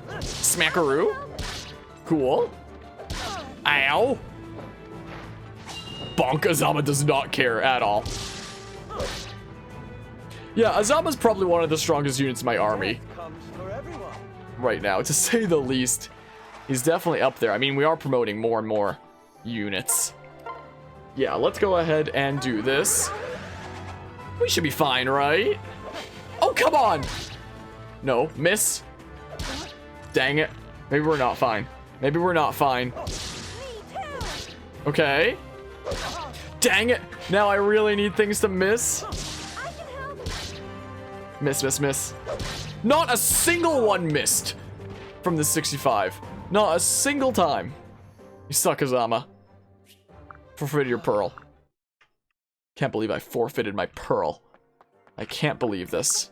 Smackaroo. Cool. Ow. Bonk. Azama does not care at all. Yeah, Azama's probably one of the strongest units in my army right now, to say the least. He's definitely up there. I mean, we are promoting more and more units. Yeah, let's go ahead and do this. We should be fine, right? Oh, come on! No, miss. Dang it. Maybe we're not fine. Maybe we're not fine. Okay. Dang it. Now I really need things to miss. Miss, miss, miss. Not a single one missed from the 65. Not a single time. You suck, Azama. Forfeit your pearl. Can't believe I forfeited my pearl. I can't believe this.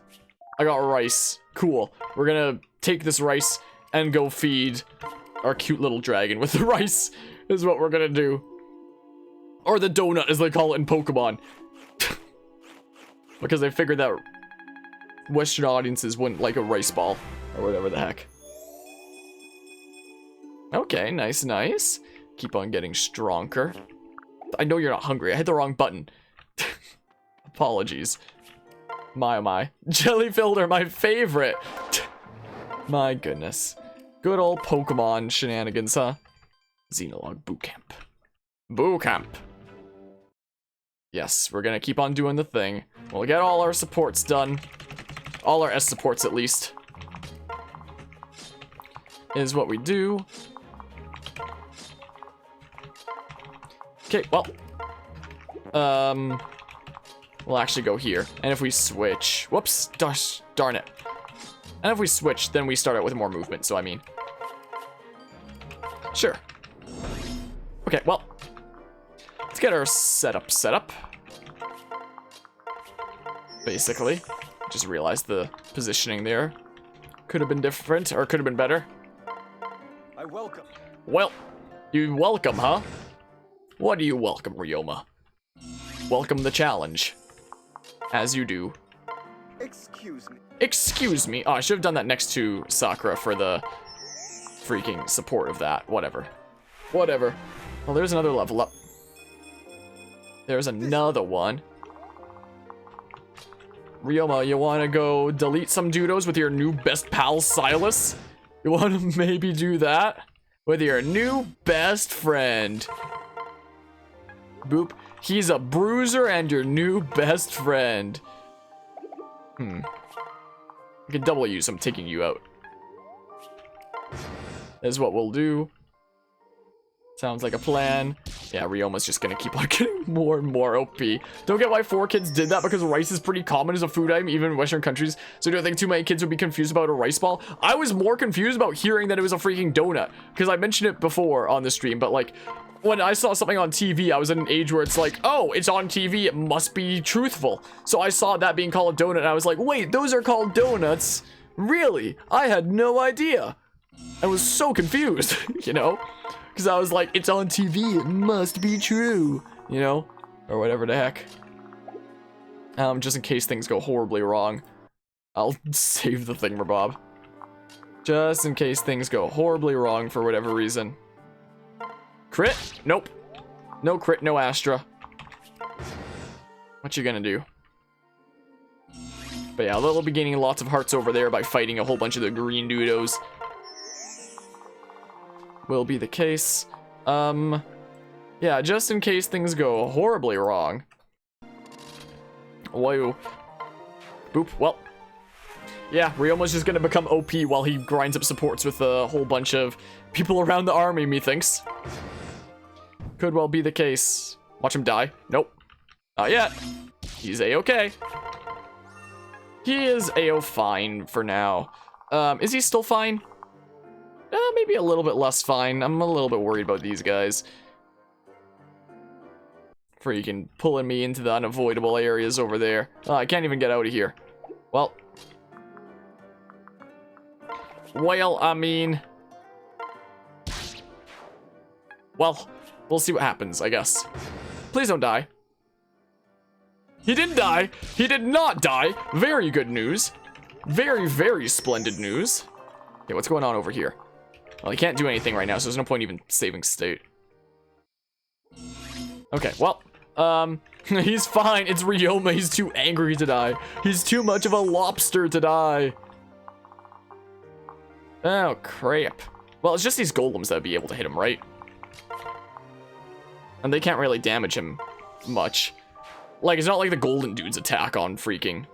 I got rice. Cool. We're gonna take this rice and go feed our cute little dragon with the rice, is what we're gonna do. Or the donut, as they call it in Pokemon. Because they figured that Western audiences wouldn't like a rice ball, or whatever the heck. Okay, nice, nice. Keep on getting stronger. I know you're not hungry. I hit the wrong button. Apologies. My, oh my. Jellyfilled are my favorite. My goodness. Good old Pokemon shenanigans, huh? Xenologue Bootcamp. Bootcamp. Yes, we're gonna keep on doing the thing. We'll get all our supports done. All our S supports, at least. Is what we do. Okay, well. We'll actually go here. And if we switch... Whoops, darn it. And if we switch, then we start out with more movement, so I mean... Sure. Okay, well. Let's get our setup set up. Basically. Just realized the positioning there could have been different, or could have been better. I welcome. Well, you welcome, huh? What do you welcome, Ryoma? Welcome the challenge. As you do. Excuse me. Excuse me. Oh, I should have done that next to Sakura for the freaking support of that. Whatever. Whatever. Well, there's another level up. There's another one. Ryoma, you want to go delete some doodles with your new best pal, Silas? You want to maybe do that? With your new best friend. Boop. He's a bruiser and your new best friend. I can double use him taking you out. Is what we'll do. Sounds like a plan. Yeah, Ryoma's just gonna keep on getting more and more OP. Don't get why 4Kids did that, because rice is pretty common as a food item, even in Western countries. So do I think too many kids would be confused about a rice ball? I was more confused about hearing that it was a freaking donut, because I mentioned it before on the stream, but like, when I saw something on TV, I was at an age where it's like, oh, it's on TV, it must be truthful. So I saw that being called a donut, and I was like, wait, those are called donuts? Really? I had no idea. I was so confused, you know? Because I was like, it's on TV, it must be true, you know? Or whatever the heck. Just in case things go horribly wrong, I'll save the thingamabob. Just in case things go horribly wrong for whatever reason. Crit? Nope. No crit, no Astra. What you gonna do? But yeah, they'll be gaining lots of hearts over there by fighting a whole bunch of the green dudos. Will be the case. Yeah, just in case things go horribly wrong. Whoa. Boop, well. Yeah, Ryoma's just gonna become OP while he grinds up supports with a whole bunch of people around the army, methinks. Could well be the case. Watch him die. Nope. Not yet. He's A-okay. He is A-o-fine for now. Is he still fine? Maybe a little bit less fine. I'm a little bit worried about these guys. Freaking pulling me into the unavoidable areas over there. Oh, I can't even get out of here. Well, I mean... Well, we'll see what happens, I guess. Please don't die. He didn't die. He did not die. Very good news. Very, very splendid news. Okay, what's going on over here? Well, he can't do anything right now, so there's no point even saving state. Okay, well, he's fine. It's Ryoma. He's too angry to die. He's too much of a lobster to die. Oh, crap. Well, it's just these golems that would be able to hit him, right? And they can't really damage him much. Like, it's not like the golden dude's attack on freaking,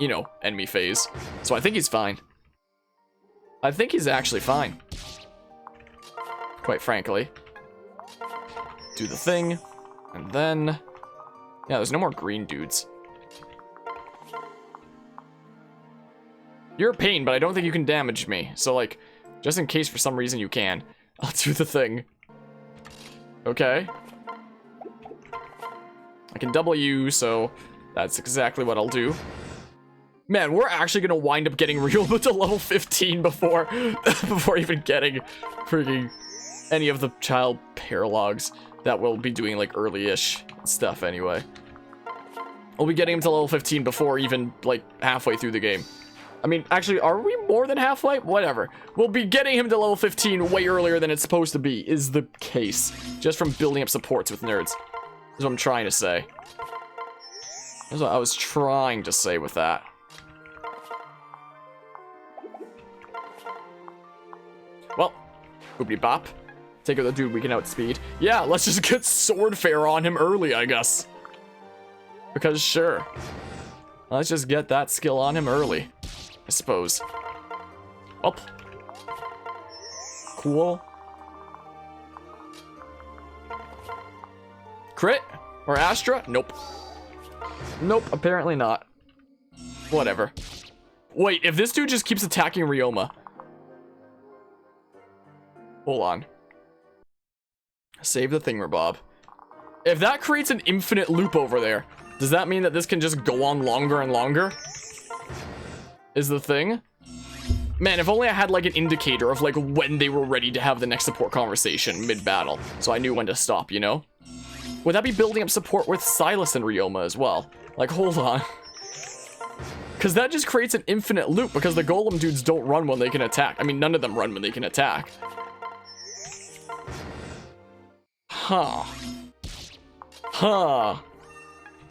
you know, enemy phase. So I think he's fine. I think he's actually fine. Quite frankly. Do the thing. And then... Yeah, there's no more green dudes. You're a pain, but I don't think you can damage me. So, like, just in case for some reason you can, I'll do the thing. Okay. I can W, so that's exactly what I'll do. Man, we're actually gonna wind up getting Ryoma to level 15 before even getting freaking any of the child paralogs that we'll be doing like early-ish stuff anyway. We'll be getting him to level 15 before even like halfway through the game. I mean, actually, are we more than halfway? Whatever. We'll be getting him to level 15 way earlier than it's supposed to be, is the case. Just from building up supports with nerds. That's what I'm trying to say. That's what I was trying to say with that. Well, oopty bop. Take out the dude we can outspeed. Yeah, let's just get sword fair on him early, I guess. Because sure. Let's just get that skill on him early, I suppose. Well. Cool. Crit? Or Astra? Nope. Nope, apparently not. Whatever. Wait, if this dude just keeps attacking Ryoma. Hold on. Save the thingamabob. If that creates an infinite loop over there, does that mean that this can just go on longer and longer? Is the thing? Man, if only I had like an indicator of like when they were ready to have the next support conversation mid-battle, so I knew when to stop, you know? Would that be building up support with Silas and Ryoma as well? Like, hold on. Because that just creates an infinite loop, because the golem dudes don't run when they can attack. I mean, none of them run when they can attack. Huh. Huh.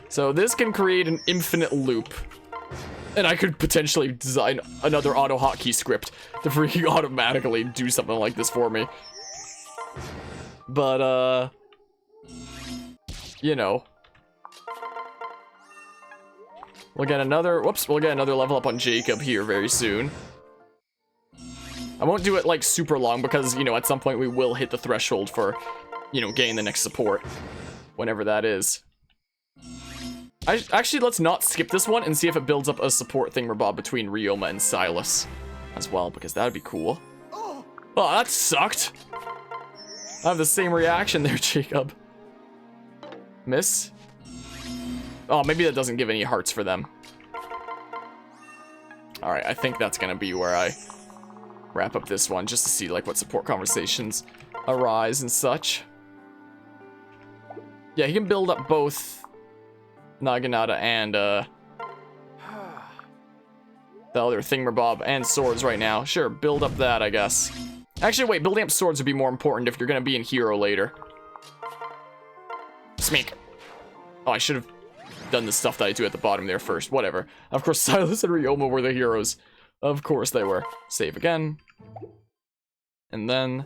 So this can create an infinite loop. And I could potentially design another auto hotkey script to freaking automatically do something like this for me. But, you know. We'll get another, we'll get another level up on Jacob here very soon. I won't do it, like, super long because, you know, at some point we will hit the threshold for, you know, getting the next support. Whenever that is. Actually, let's not skip this one and see if it builds up a support thingamabob between Ryoma and Silas as well, because that would be cool. Oh, that sucked. I have the same reaction there, Jacob. Miss? Oh, maybe that doesn't give any hearts for them. Alright, I think that's gonna be where I wrap up this one, just to see, like, what support conversations arise and such. Yeah, he can build up both Naginata and, the other thingamabob and swords right now. Sure, build up that, I guess. Actually, wait, building up swords would be more important if you're gonna be in hero later. Smeek. Oh, I should have done the stuff that I do at the bottom there first. Whatever. Of course, Silas and Ryoma were the heroes. Of course they were. Save again. And then,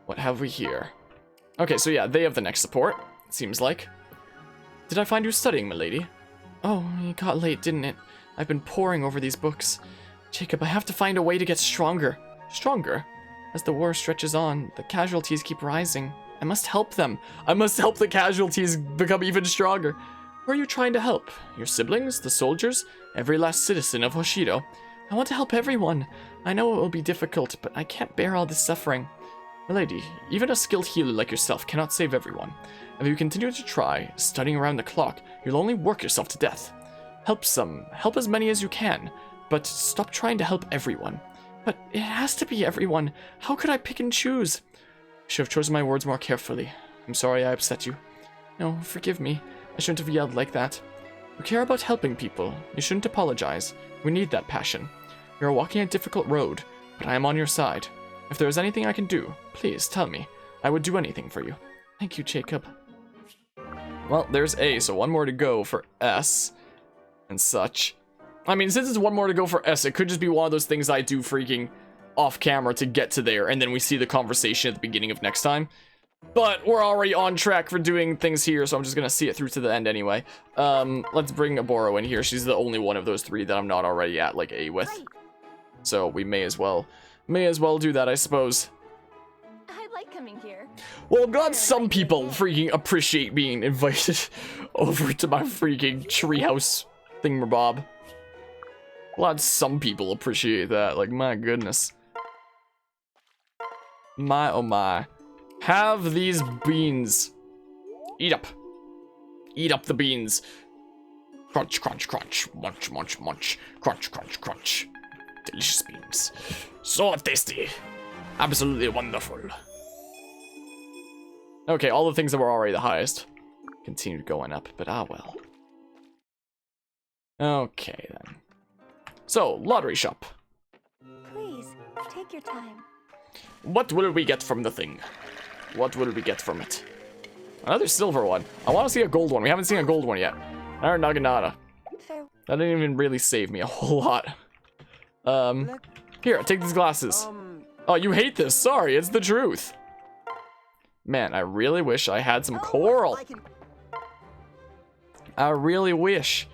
what have we here? Okay, so yeah, they have the next support, it seems like. Did I find you studying, milady? Oh, it got late, didn't it? I've been poring over these books. Jacob, I have to find a way to get stronger. Stronger? As the war stretches on, the casualties keep rising. I must help them. I must help the casualties become even stronger. Who are you trying to help? Your siblings? The soldiers? Every last citizen of Hoshido? I want to help everyone. I know it will be difficult, but I can't bear all this suffering. Milady, even a skilled healer like yourself cannot save everyone. If you continue to try, studying around the clock, you'll only work yourself to death. Help some, help as many as you can, but stop trying to help everyone. But it has to be everyone. How could I pick and choose? I should have chosen my words more carefully. I'm sorry I upset you. No, forgive me. I shouldn't have yelled like that. You care about helping people. You shouldn't apologize. We need that passion. You are walking a difficult road, but I am on your side. If there is anything I can do, please tell me. I would do anything for you. Thank you, Jacob. Well, there's A, so one more to go for S and such. I mean, since it's one more to go for S, it could just be one of those things I do freaking off camera to get to there, and then we see the conversation at the beginning of next time. But we're already on track for doing things here, so I'm just gonna see it through to the end anyway. Let's bring Aboro in here. She's the only one of those three that I'm not already at, like, A with. So we may as well do that, I suppose. I like coming here. Well, I'm glad some people freaking appreciate being invited over to my freaking treehouse thingamabob. Glad some people appreciate that. Like, my goodness. My, oh my. Have these beans. Eat up. Eat up the beans. Crunch, crunch, crunch. Munch, munch, munch. Crunch, crunch, crunch. Delicious beans. So tasty. Absolutely wonderful. Okay, all the things that were already the highest continued going up, but ah well. Okay then. So, lottery shop. Please, take your time. What will we get from the thing? What will we get from it? Another silver one. I want to see a gold one. We haven't seen a gold one yet. Naganada. Fair. That didn't even really save me a whole lot. Here, take these glasses. Oh, you hate this. Sorry, it's the truth. Man, I really wish I had some coral. I really wish.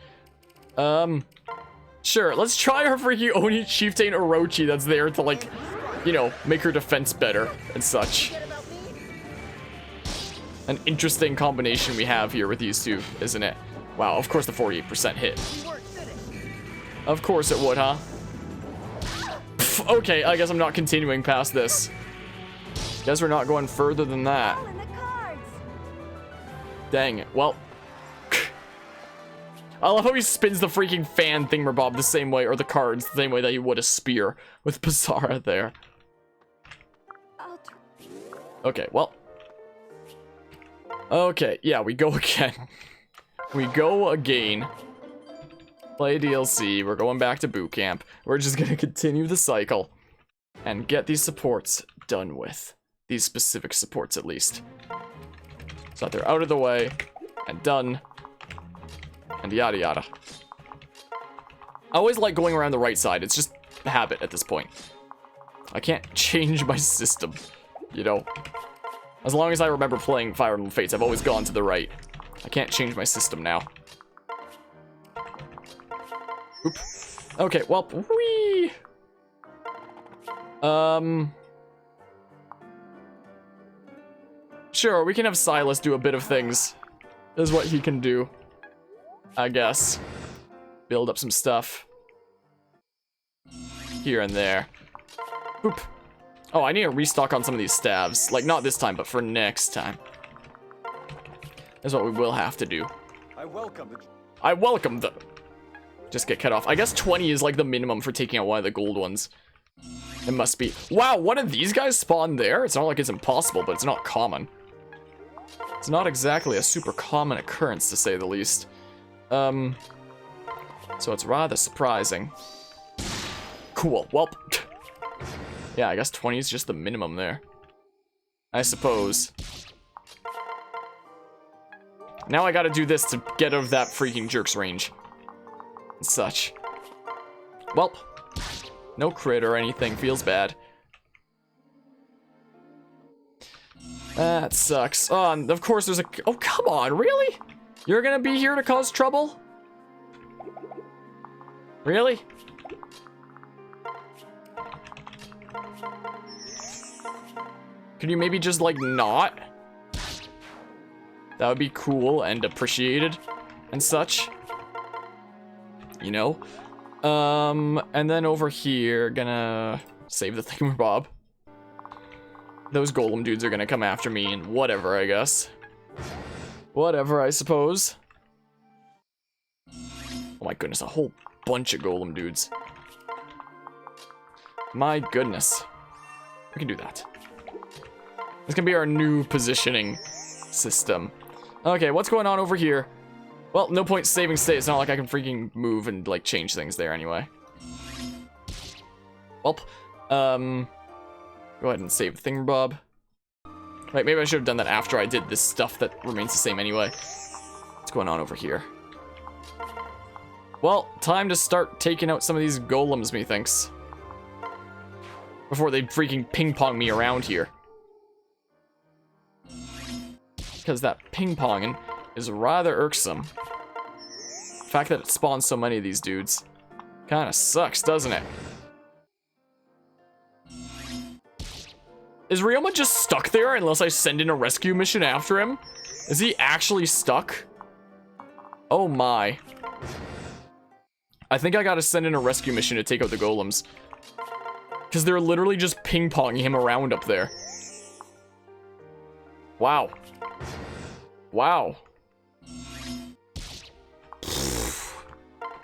Sure, let's try our freaking Oni Chieftain Orochi that's there to, like, you know, make her defense better and such. An interesting combination we have here with these two, isn't it? Wow, of course the 48% hit. Of course it would, huh? Pff, okay, I guess I'm not continuing past this. Guess we're not going further than that. All in the cards. Dang it. Well, I love how he spins the freaking fan thingamabob the same way, or the cards the same way that he would a spear with Bizarra there. Okay, well. Okay, yeah, we go again. We go again. Play DLC. We're going back to boot camp. We're just gonna continue the cycle and get these supports done with. These specific supports, at least. So that they're out of the way and done. And yada yada. I always like going around the right side. It's just a habit at this point. I can't change my system, you know? As long as I remember playing Fire Emblem Fates, I've always gone to the right. I can't change my system now. Oop. Okay, well, whee! Sure, we can have Silas do a bit of things. Is what he can do. I guess. Build up some stuff. Here and there. Oop. Oh, I need to restock on some of these staves. Like, not this time, but for next time. That's what we will have to do. I welcome the... Just get cut off. I guess 20 is like the minimum for taking out one of the gold ones. It must be. Wow, one of these guys spawned there? It's not like it's impossible, but it's not common. It's not exactly a super common occurrence, to say the least. So it's rather surprising. Cool, well... Yeah, I guess 20 is just the minimum there. I suppose. Now I gotta do this to get out of that freaking jerk's range. And such. Well, no crit or anything. Feels bad. That sucks. Oh, and of course there's a... Oh, come on, really? You're gonna be here to cause trouble? Really? Could you maybe just, like, not? That would be cool and appreciated and such. You know? And then over here, gonna save the thingamabob. Those golem dudes are gonna come after me and whatever, I guess. Whatever, I suppose. Oh my goodness, a whole bunch of golem dudes. My goodness. We can do that. This can be our new positioning system. Okay, what's going on over here? Well, no point saving state. It's not like I can freaking move and, like, change things there anyway. Well, go ahead and save Thingbob. Right, maybe I should have done that after I did this stuff that remains the same anyway. What's going on over here? Well, time to start taking out some of these golems, methinks. Before they freaking ping-pong me around here. Because that ping-ponging is rather irksome. The fact that it spawns so many of these dudes kind of sucks, doesn't it? Is Ryoma just stuck there unless I send in a rescue mission after him? Is he actually stuck? Oh my. I think I gotta send in a rescue mission to take out the golems. Because they're literally just ping-ponging him around up there. Wow. Wow.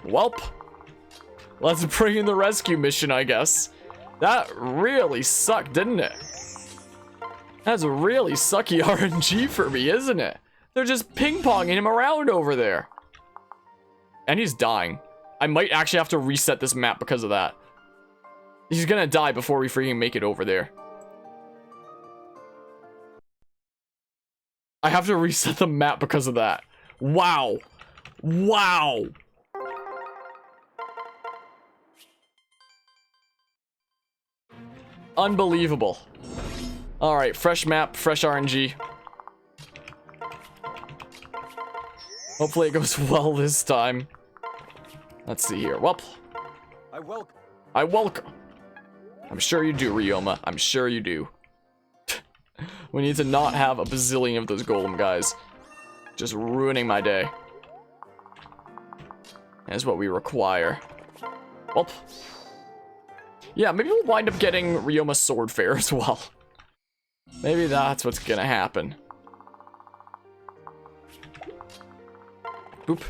Welp. Let's bring in the rescue mission, I guess. That really sucked, didn't it? That's really sucky RNG for me, isn't it? They're just ping-ponging him around over there. And he's dying. I might actually have to reset this map because of that. He's gonna die before we freaking make it over there. I have to reset the map because of that. Wow. Wow. Unbelievable. Alright, fresh map, fresh RNG. Hopefully it goes well this time. Let's see here. Welp. I welcome. I'm sure you do, Ryoma. I'm sure you do. We need to not have a bazillion of those golem guys. Just ruining my day. That's what we require. Welp. Yeah, maybe we'll wind up getting Ryoma Swordfair as well. Maybe that's what's gonna happen. Boop.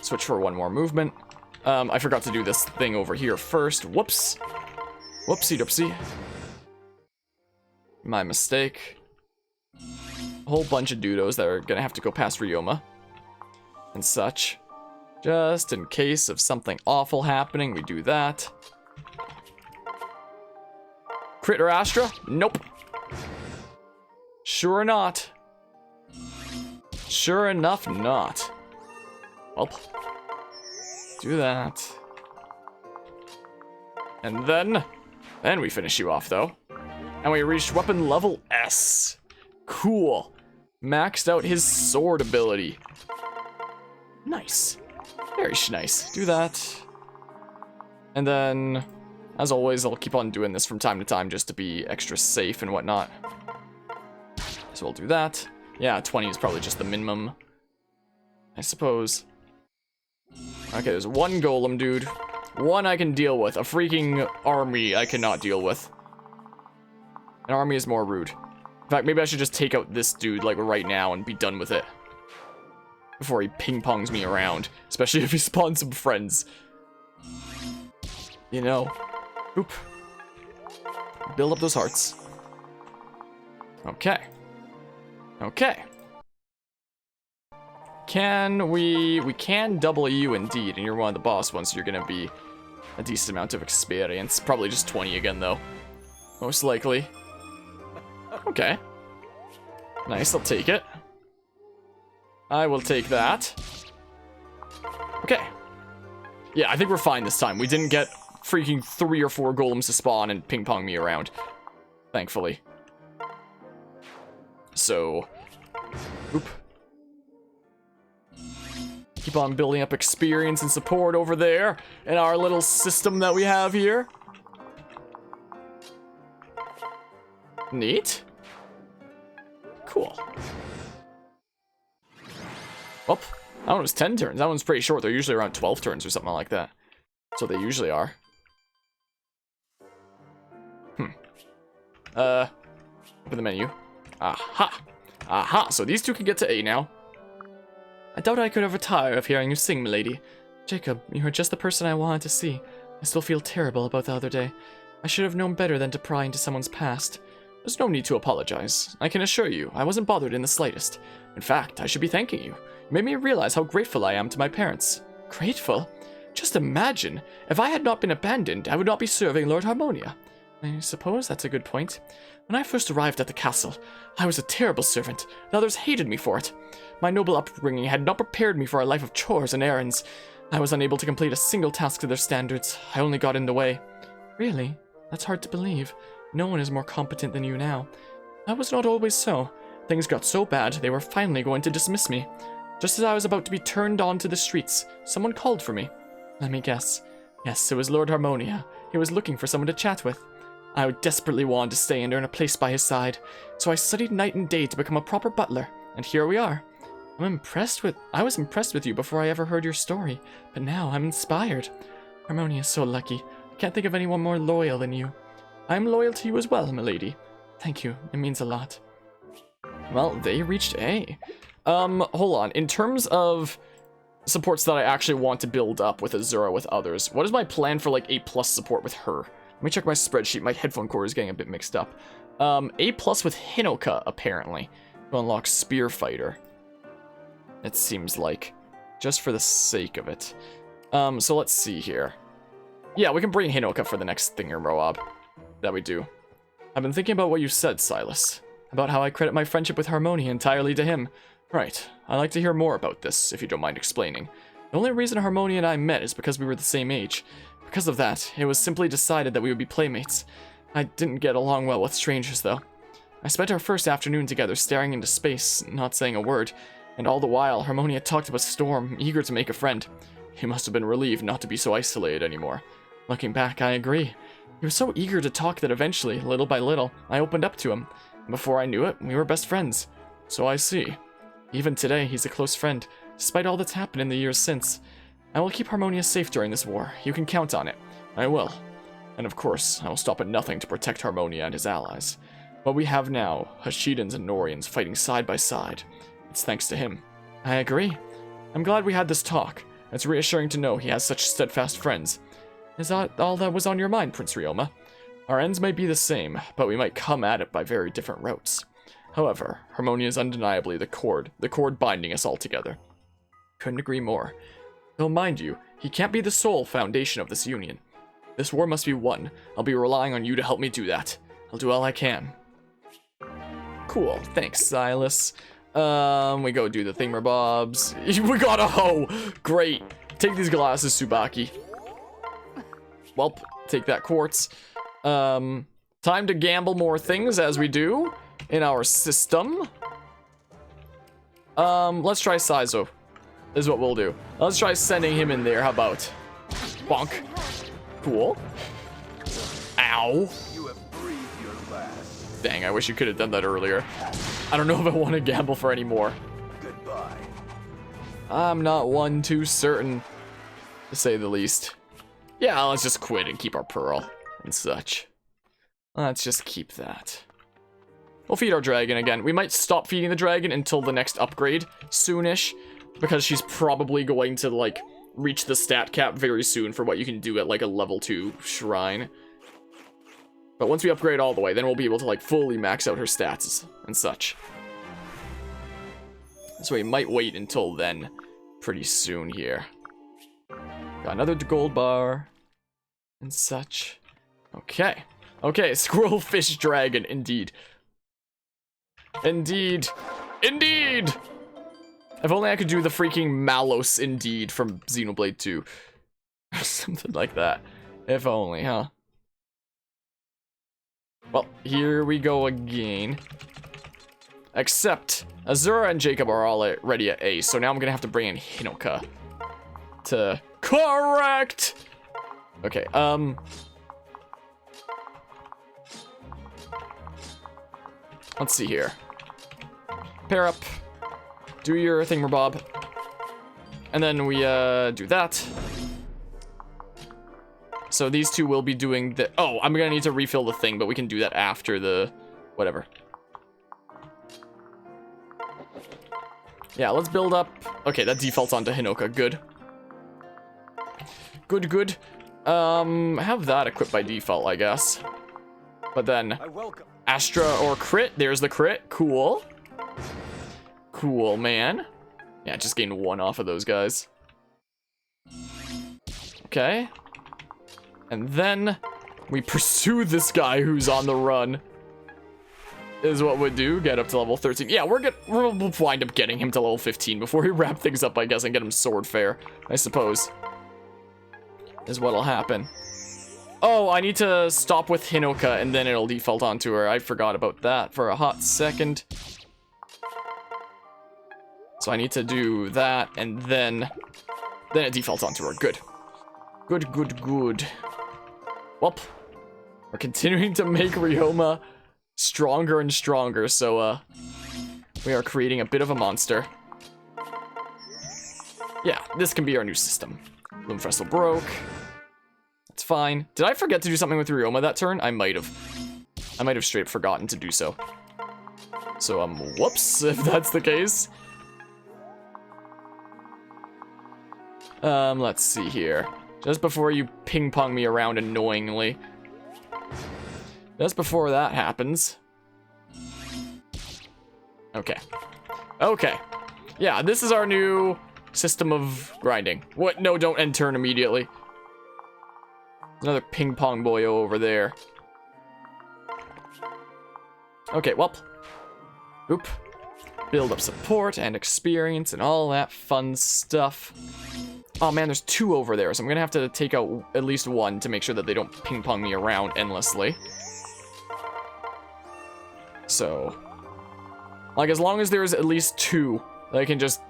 Switch for one more movement. I forgot to do this thing over here first. Whoops. Whoopsie doopsie. My mistake. A whole bunch of doodles that are gonna have to go past Ryoma. And such. Just in case of something awful happening, we do that. Crit or Astra? Nope. Sure not. Sure enough, not. Well, do that. And then we finish you off, though. And we reached weapon level S. Cool. Maxed out his sword ability. Nice. Very nice. Do that. And then, as always, I'll keep on doing this from time to time just to be extra safe and whatnot. So we'll do that. Yeah, 20 is probably just the minimum, I suppose. Okay, there's one golem, dude. One I can deal with. A freaking army I cannot deal with. An army is more rude. In fact, maybe I should just take out this dude, like, right now and be done with it. Before he ping-pongs me around. Especially if he spawns some friends. You know. Oop. Build up those hearts. Okay. Okay. Can we can double you indeed, and you're one of the boss ones, so you're gonna be a decent amount of experience. Probably just 20 again, though. Most likely. Okay. Nice, I'll take it. I will take that. Okay. Yeah, I think we're fine this time. We didn't get freaking 3 or 4 golems to spawn and ping-pong me around. Thankfully. So, oop. Keep on building up experience and support over there in our little system that we have here. Neat. Cool. Well, that one was 10 turns. That one's pretty short. They're usually around 12 turns or something like that. So they usually are. Open the menu. Aha! Aha! So these two can get to A now. I doubt I could ever tire of hearing you sing, milady. Jacob, you are just the person I wanted to see. I still feel terrible about the other day. I should have known better than to pry into someone's past. There's no need to apologize. I can assure you, I wasn't bothered in the slightest. In fact, I should be thanking you. You made me realize how grateful I am to my parents. Grateful? Just imagine, if I had not been abandoned, I would not be serving Lord Harmonia. I suppose that's a good point. When I first arrived at the castle, I was a terrible servant. The others hated me for it. My noble upbringing had not prepared me for a life of chores and errands. I was unable to complete a single task to their standards. I only got in the way. Really? That's hard to believe. No one is more competent than you now. That was not always so. Things got so bad, they were finally going to dismiss me. Just as I was about to be turned onto the streets, someone called for me. Let me guess. Yes, it was Lord Harmonia. He was looking for someone to chat with. I desperately wanted to stay and earn a place by his side, so I studied night and day to become a proper butler, and here we are. I was impressed with you before I ever heard your story, but now I'm inspired. Harmonia is so lucky. I can't think of anyone more loyal than you. I'm loyal to you as well, milady. Thank you, it means a lot. Well, they reached A. Hold on. In terms of supports that I actually want to build up with Azura with others, what is my plan for, like, A+ support with her? Let me check my spreadsheet. My headphone cord is getting a bit mixed up. A+ with Hinoka, apparently, to unlock Spear Fighter. It seems like, just for the sake of it. So let's see here. Yeah, we can bring Hinoka for the next Thingamabobber that we do. I've been thinking about what you said, Silas. About how I credit my friendship with Harmonia entirely to him. Right. I'd like to hear more about this, if you don't mind explaining. The only reason Harmonia and I met is because we were the same age. Because of that, it was simply decided that we would be playmates. I didn't get along well with strangers, though. I spent our first afternoon together staring into space, not saying a word, and all the while, Harmonia talked about Storm, eager to make a friend. He must have been relieved not to be so isolated anymore. Looking back, I agree. He was so eager to talk that eventually, little by little, I opened up to him. And before I knew it, we were best friends. So I see. Even today, he's a close friend, despite all that's happened in the years since. I will keep Harmonia safe during this war. You can count on it. I will. And of course, I will stop at nothing to protect Harmonia and his allies. What we have now, Hashidans and Norians fighting side by side. It's thanks to him. I agree. I'm glad we had this talk. It's reassuring to know he has such steadfast friends. Is that all that was on your mind, Prince Ryoma? Our ends may be the same, but we might come at it by very different routes. However, Harmonia is undeniably the cord binding us all together. Couldn't agree more. Though mind you, he can't be the sole foundation of this union. This war must be won. I'll be relying on you to help me do that. I'll do all I can. Cool, thanks, Silas. We go do the thingamabobs. We got a hoe! Great. Take these glasses, Tsubaki. Welp, take that quartz. Time to gamble more things as we do in our system. Let's try Saizo. Is what we'll do. Let's try sending him in there. How about? Bonk. Cool. Ow. You have breathed your last. Dang, I wish you could have done that earlier. I don't know if I want to gamble for any more. Goodbye. I'm not one too certain, to say the least. Yeah, let's just quit and keep our pearl and such. Let's just keep that. We'll feed our dragon again. We might stop feeding the dragon until the next upgrade soonish, because she's probably going to, like, reach the stat cap very soon for what you can do at, like, a level 2 shrine. But once we upgrade all the way, then we'll be able to, like, fully max out her stats and such. So we might wait until then pretty soon here. Got another gold bar and such. Okay. Okay, squirrel fish dragon, indeed. Indeed. Indeed! If only I could do the freaking Malos indeed from Xenoblade 2. Or something like that. If only, huh? Well, here we go again. Except, Azura and Jacob are already at A, so now I'm gonna have to bring in Hinoka to correct! Okay, let's see here. Pair up. Do your thingamabob. And then we, do that. So these two will be doing the... Oh, I'm gonna need to refill the thing, but we can do that after the... Whatever. Yeah, let's build up. Okay, that defaults onto Hinoka. Good. Good. Have that equipped by default, I guess. But then Astra or crit. There's the crit. Cool. Cool, man. Yeah, just gained 1 off of those guys. Okay. And then we pursue this guy who's on the run. Is what we'd do. Get up to level 13. Yeah, we'll wind up getting him to level 15 before we wrap things up, I guess, and get him sword fair, I suppose. Is what'll happen. Oh, I need to stop with Hinoka and then it'll default onto her. I forgot about that for a hot second. So I need to do that and then it defaults onto her. Good. Good. Well, we're continuing to make Ryoma stronger and stronger, so we are creating a bit of a monster. Yeah, this can be our new system. Bloom Frestle broke. That's fine. Did I forget to do something with Ryoma that turn? I might have. I might have straight up forgotten to do so. So, whoops, if that's the case. Let's see here. Just before you ping-pong me around annoyingly. Just before that happens. Okay. Yeah, this is our new system of grinding. What? No, don't end turn immediately. Another ping-pong boyo over there. Okay, well. Oop. Build up support and experience and all that fun stuff. Oh man, there's 2 over there, so I'm gonna have to take out at least 1 to make sure that they don't ping-pong me around endlessly. So, like, as long as there's at least 2, they can just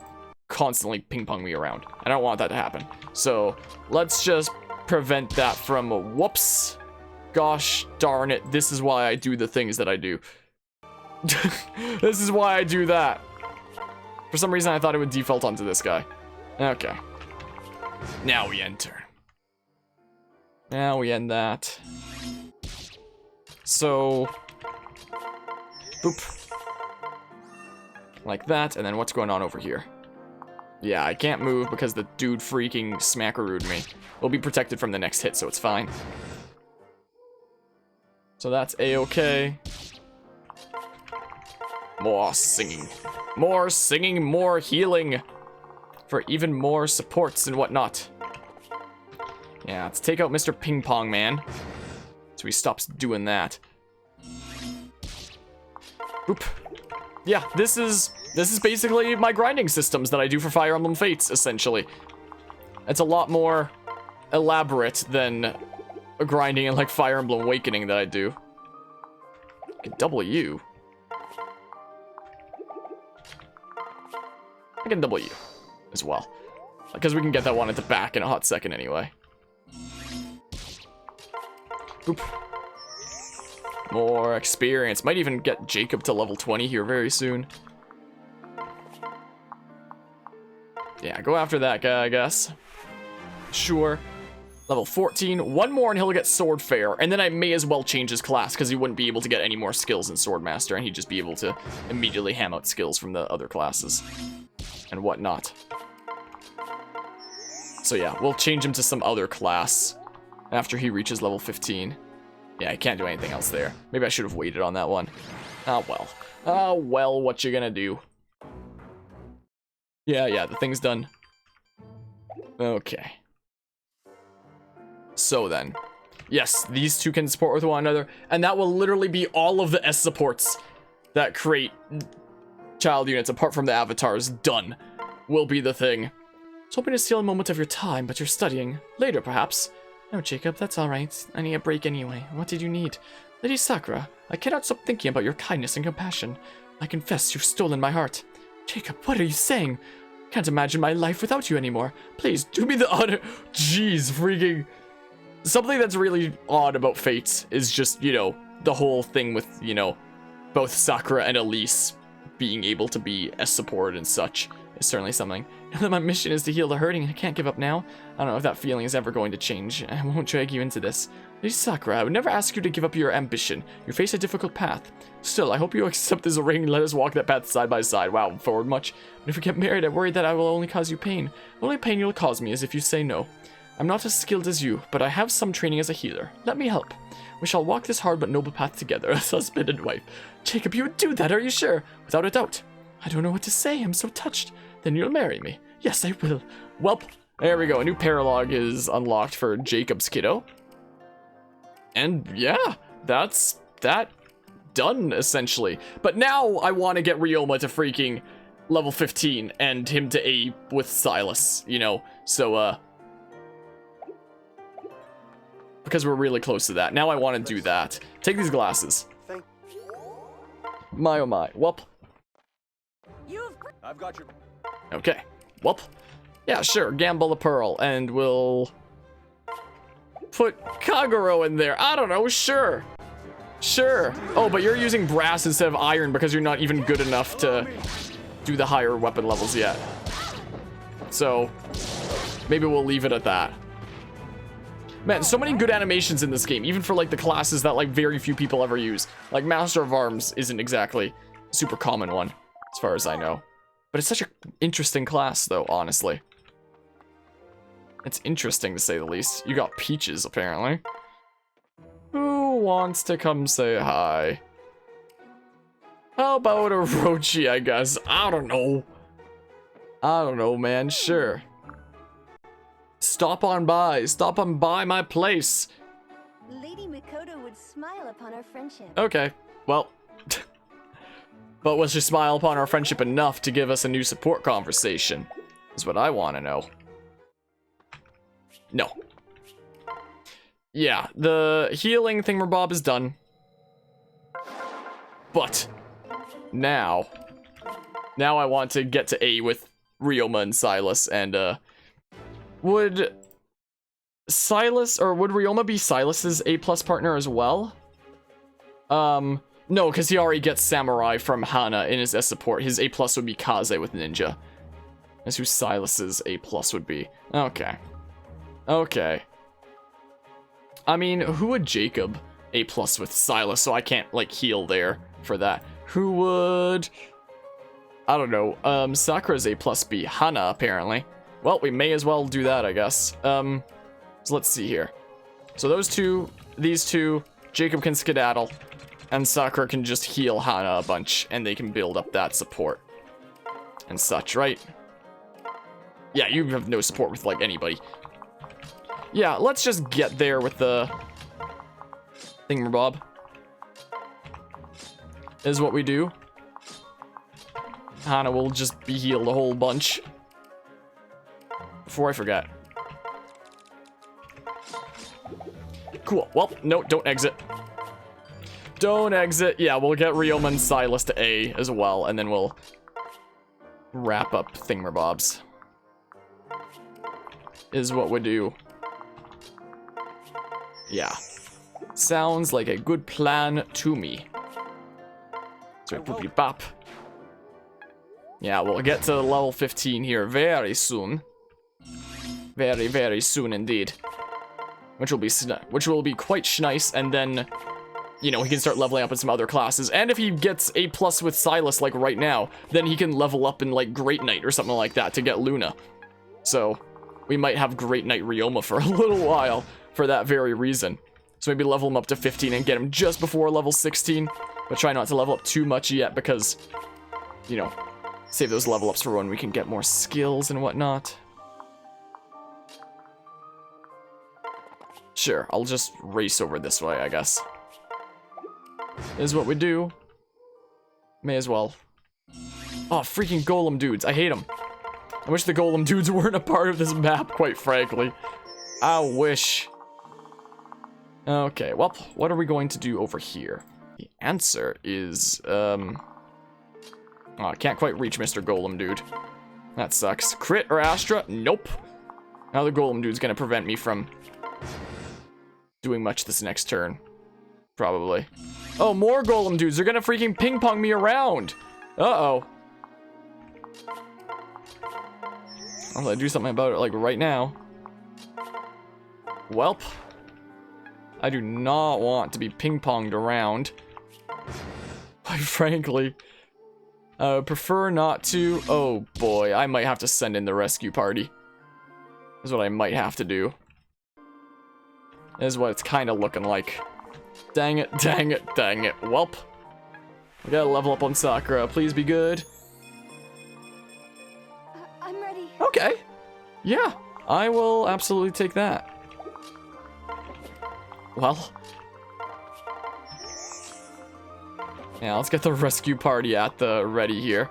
constantly ping-pong me around. I don't want that to happen. So, let's just prevent that from, whoops. Gosh darn it, this is why I do the things that I do. This is why I do that. For some reason, I thought it would default onto this guy. Okay. Now we enter. Now we end that. So, boop. Like that, and then what's going on over here? Yeah, I can't move because the dude freaking smackarooed me. We'll be protected from the next hit, so it's fine. So that's a-okay. More singing. More singing, more healing. For even more supports and whatnot. Yeah, let's take out Mr. Ping Pong Man. So he stops doing that. Oop. Yeah, this is basically my grinding systems that I do for Fire Emblem Fates, essentially. It's a lot more elaborate than a grinding in like Fire Emblem Awakening that I do. I can double you. I can double you as well. Because we can get that one at the back in a hot second anyway. Oop. More experience. Might even get Jacob to level 20 here very soon. Yeah, go after that guy, I guess. Sure. Level 14. 1 more and he'll get Sword Fair. And then I may as well change his class because he wouldn't be able to get any more skills in Swordmaster. And he'd just be able to immediately ham out skills from the other classes. And whatnot. So yeah, we'll change him to some other class after he reaches level 15. Yeah, I can't do anything else there. Maybe I should have waited on that one. Oh well. Oh well, what you gonna do? Yeah, the thing's done. Okay. So then. Yes, these 2 can support with one another, and that will literally be all of the S supports that create child units, apart from the avatars, done. Will be the thing. I was hoping to steal a moment of your time, but you're studying. Later, perhaps. No, Jacob, that's alright. I need a break anyway. What did you need? Lady Sakura, I cannot stop thinking about your kindness and compassion. I confess you've stolen my heart. Jacob, what are you saying? Can't imagine my life without you anymore. Please, do me the honor. Jeez, freaking... Something that's really odd about Fates is just, you know, the whole thing with, you know, both Sakura and Elise being able to be as supported and such is certainly something. My mission is to heal the hurting, and I can't give up now. I don't know if that feeling is ever going to change. I won't drag you into this. Please, Sakura, I would never ask you to give up your ambition. You face a difficult path. Still, I hope you accept this ring and let us walk that path side by side. Wow, forward much. But if we get married, I worry that I will only cause you pain. The only pain you'll cause me is if you say no. I'm not as skilled as you, but I have some training as a healer. Let me help. We shall walk this hard but noble path together as husband and wife. Jacob, you would do that, are you sure? Without a doubt. I don't know what to say. I'm so touched. Then you'll marry me. Yes, I will. Welp. There we go. A new paralogue is unlocked for Jacob's kiddo. And yeah, that's that done, essentially. But now I want to get Ryoma to freaking level 15 and him to A with Silas, you know? So, because we're really close to that. Now I want to do that. Take these glasses. My oh my. Welp. I've got your... Okay. Welp. Yeah, sure. Gamble a pearl, and we'll put Kagero in there. I don't know. Sure. Sure. Oh, but you're using brass instead of iron because you're not even good enough to do the higher weapon levels yet. So, maybe we'll leave it at that. Man, so many good animations in this game, even for like the classes that like very few people ever use. Like Master of Arms isn't exactly a super common one, as far as I know. But it's such an interesting class, though, honestly. It's interesting, to say the least. You got Peaches, apparently. Who wants to come say hi? How about Orochi, I guess? I don't know. I don't know, man. Sure. Stop on by. Stop on by my place. Lady Mikoto would smile upon our friendship. Okay. Well... But will she smile upon our friendship enough to give us a new support conversation? Is what I want to know. No. Yeah, the healing thingamabob is done. But now I want to get to A with Ryoma and Silas, and would Silas, or would Ryoma be Silas's A+ partner as well? No, because he already gets Samurai from Hana in his S support. His A+ would be Kaze with Ninja. That's who Silas's A+ would be. Okay. Okay. I mean, who would Jacob A+ with Silas, so I can't, like, heal there for that. Who would... I don't know. Sakura's A+ be Hana, apparently. Well, we may as well do that, I guess. So let's see here. So those two, these two, Jacob can skedaddle. And Sakura can just heal Hana a bunch, and they can build up that support. And such, right? Yeah, you have no support with, like, anybody. Yeah, let's just get there with the thingamabob. Is what we do. Hana will just be healed a whole bunch. Before I forget. Cool. Well, no, don't exit. Don't exit. Yeah, we'll get Ryoma and Silas to A as well, and then we'll wrap up thingamabobs. Is what we do. Yeah. Sounds like a good plan to me. So boopy bop. Yeah, we'll get to level 15 here very soon. Very, very soon indeed. Which will be quite nice, and then, you know, he can start leveling up in some other classes. And if he gets A+ with Silas, like, right now, then he can level up in, like, Great Knight or something like that to get Luna. So, we might have Great Knight Ryoma for a little while for that very reason. So maybe level him up to 15 and get him just before level 16. But try not to level up too much yet because, you know, save those level ups for when we can get more skills and whatnot. Sure, I'll just race over this way, I guess. Is what we do. May as well. Oh, freaking golem dudes. I hate them. I wish the golem dudes weren't a part of this map, quite frankly. I wish. Okay, well, what are we going to do over here? The answer is, oh, I can't quite reach Mr. Golem Dude. That sucks. Crit or Astra? Nope. Now the Golem Dude's gonna prevent me from doing much this next turn. Probably. Oh, more Golem Dudes. They're gonna freaking ping-pong me around. Uh-oh. Unless I do something about it, like, right now. Welp. I do not want to be ping-ponged around. Quite frankly. I would prefer not to. Oh, boy. I might have to send in the rescue party. Is what I might have to do. Is what it's kind of looking like. Dang it, dang it, dang it. Welp. We gotta level up on Sakura. Please be good. I'm ready. Okay. Yeah, I will absolutely take that. Well. Yeah, let's get the rescue party at the ready here.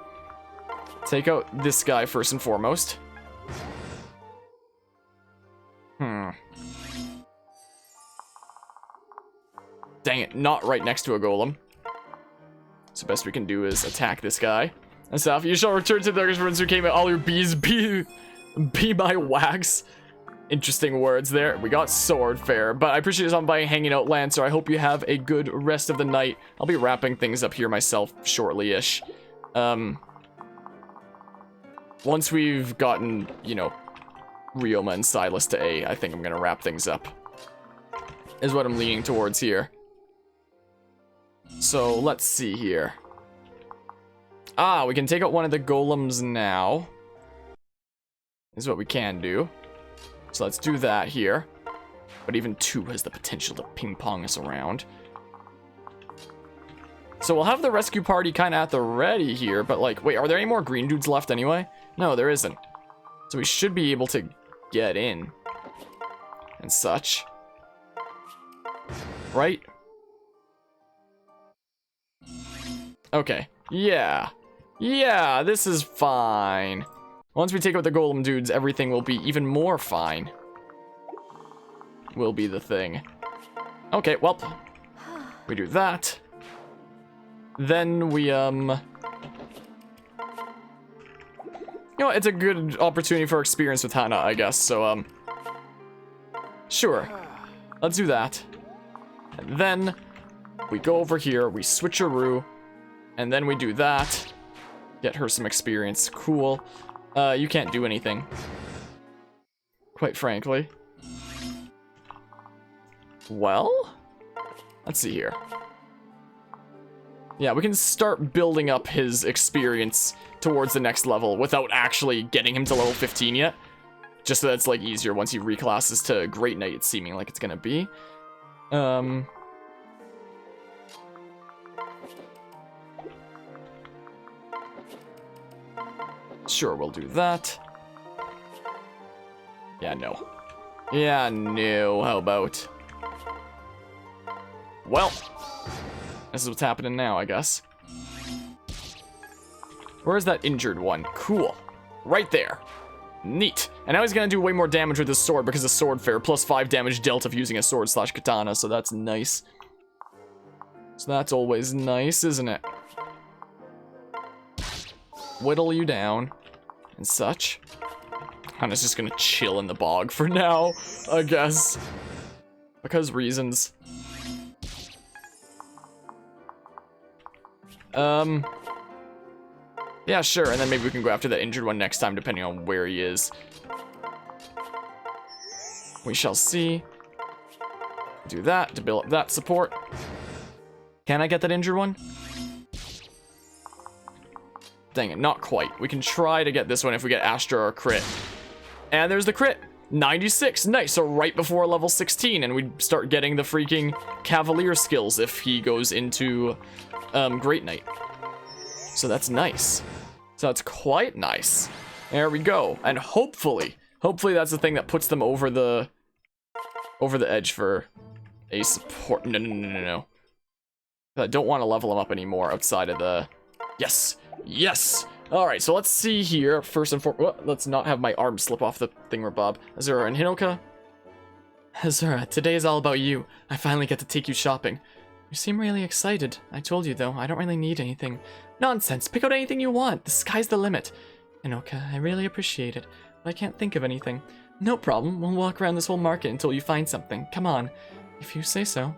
Take out this guy first and foremost. Dang it, not right next to a golem. So best we can do is attack this guy. And so you shall return to the ones who came at all your bees be my wax. Interesting words there. We got sword fair, but I appreciate it on by hanging out, Lancer. I hope you have a good rest of the night. I'll be wrapping things up here myself shortly-ish. Once we've gotten, you know, Ryoma and Silas to A, I think I'm gonna wrap things up. Is what I'm leaning towards here. So let's see here. Ah, we can take out one of the golems now. Is what we can do. So let's do that here. But even 2 has the potential to ping-pong us around. So we'll have the rescue party kind of at the ready here, but like, wait, are there any more green dudes left anyway? No, there isn't. So we should be able to get in. And such. Right? Okay. Yeah. Yeah, this is fine. Once we take out the golem dudes, everything will be even more fine. Will be the thing. Okay, well. We do that. Then we, You know, it's a good opportunity for experience with Hana, I guess, so, Sure. Let's do that. And then we go over here, we switcheroo, and then we do that. Get her some experience. Cool. You can't do anything. Quite frankly. Well, let's see here. Yeah, we can start building up his experience towards the next level without actually getting him to level 15 yet. Just so that's like easier once he reclasses to Great Knight, it's seeming like it's gonna be. Sure, we'll do that. Yeah, no. Yeah, no. How about? Well, this is what's happening now, I guess. Where's that injured one? Cool. Right there. Neat. And now he's gonna do way more damage with his sword because of sword fair. Plus 5 damage dealt of using a sword / katana, so that's nice. So that's always nice, isn't it? Whittle you down. And such. Hana's just gonna chill in the bog for now, I guess. Because reasons. Yeah, sure, and then maybe we can go after that injured one next time, depending on where he is. We shall see. Do that to build up that support. Can I get that injured one? Dang it, not quite. We can try to get this one if we get Astra or crit. And there's the crit. 96, nice. So right before level 16, and we start getting the freaking Cavalier skills if he goes into Great Knight. So that's nice. So that's quite nice. There we go. And hopefully that's the thing that puts them over the edge for a support. No. I don't want to level him up anymore outside of the... Yes. Yes. All right, so let's see here. First and foremost, let's not have my arm slip off the thingamabob. Azura and Hinoka. Azura, today is all about you. I finally get to take you shopping. You seem really excited. I told you, though, I don't really need anything. Nonsense. Pick out anything you want. The sky's the limit. Hinoka, I really appreciate it, but I can't think of anything. No problem. We'll walk around this whole market until you find something. Come on. If you say so.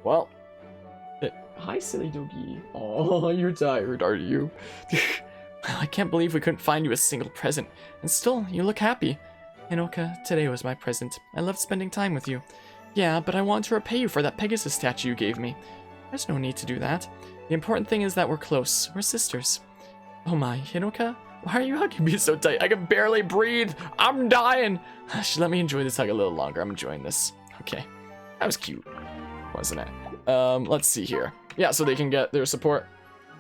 Well. Hi, silly doggy. Oh, you're tired, are you? I can't believe we couldn't find you a single present. And still, you look happy. Hinoka, today was my present. I loved spending time with you. Yeah, but I want to repay you for that Pegasus statue you gave me. There's no need to do that. The important thing is that we're close. We're sisters. Oh my, Hinoka? Why are you hugging me so tight? I can barely breathe. I'm dying. Hush, let me enjoy this hug a little longer. I'm enjoying this. Okay. That was cute, wasn't it? Let's see here. Yeah, so they can get their support.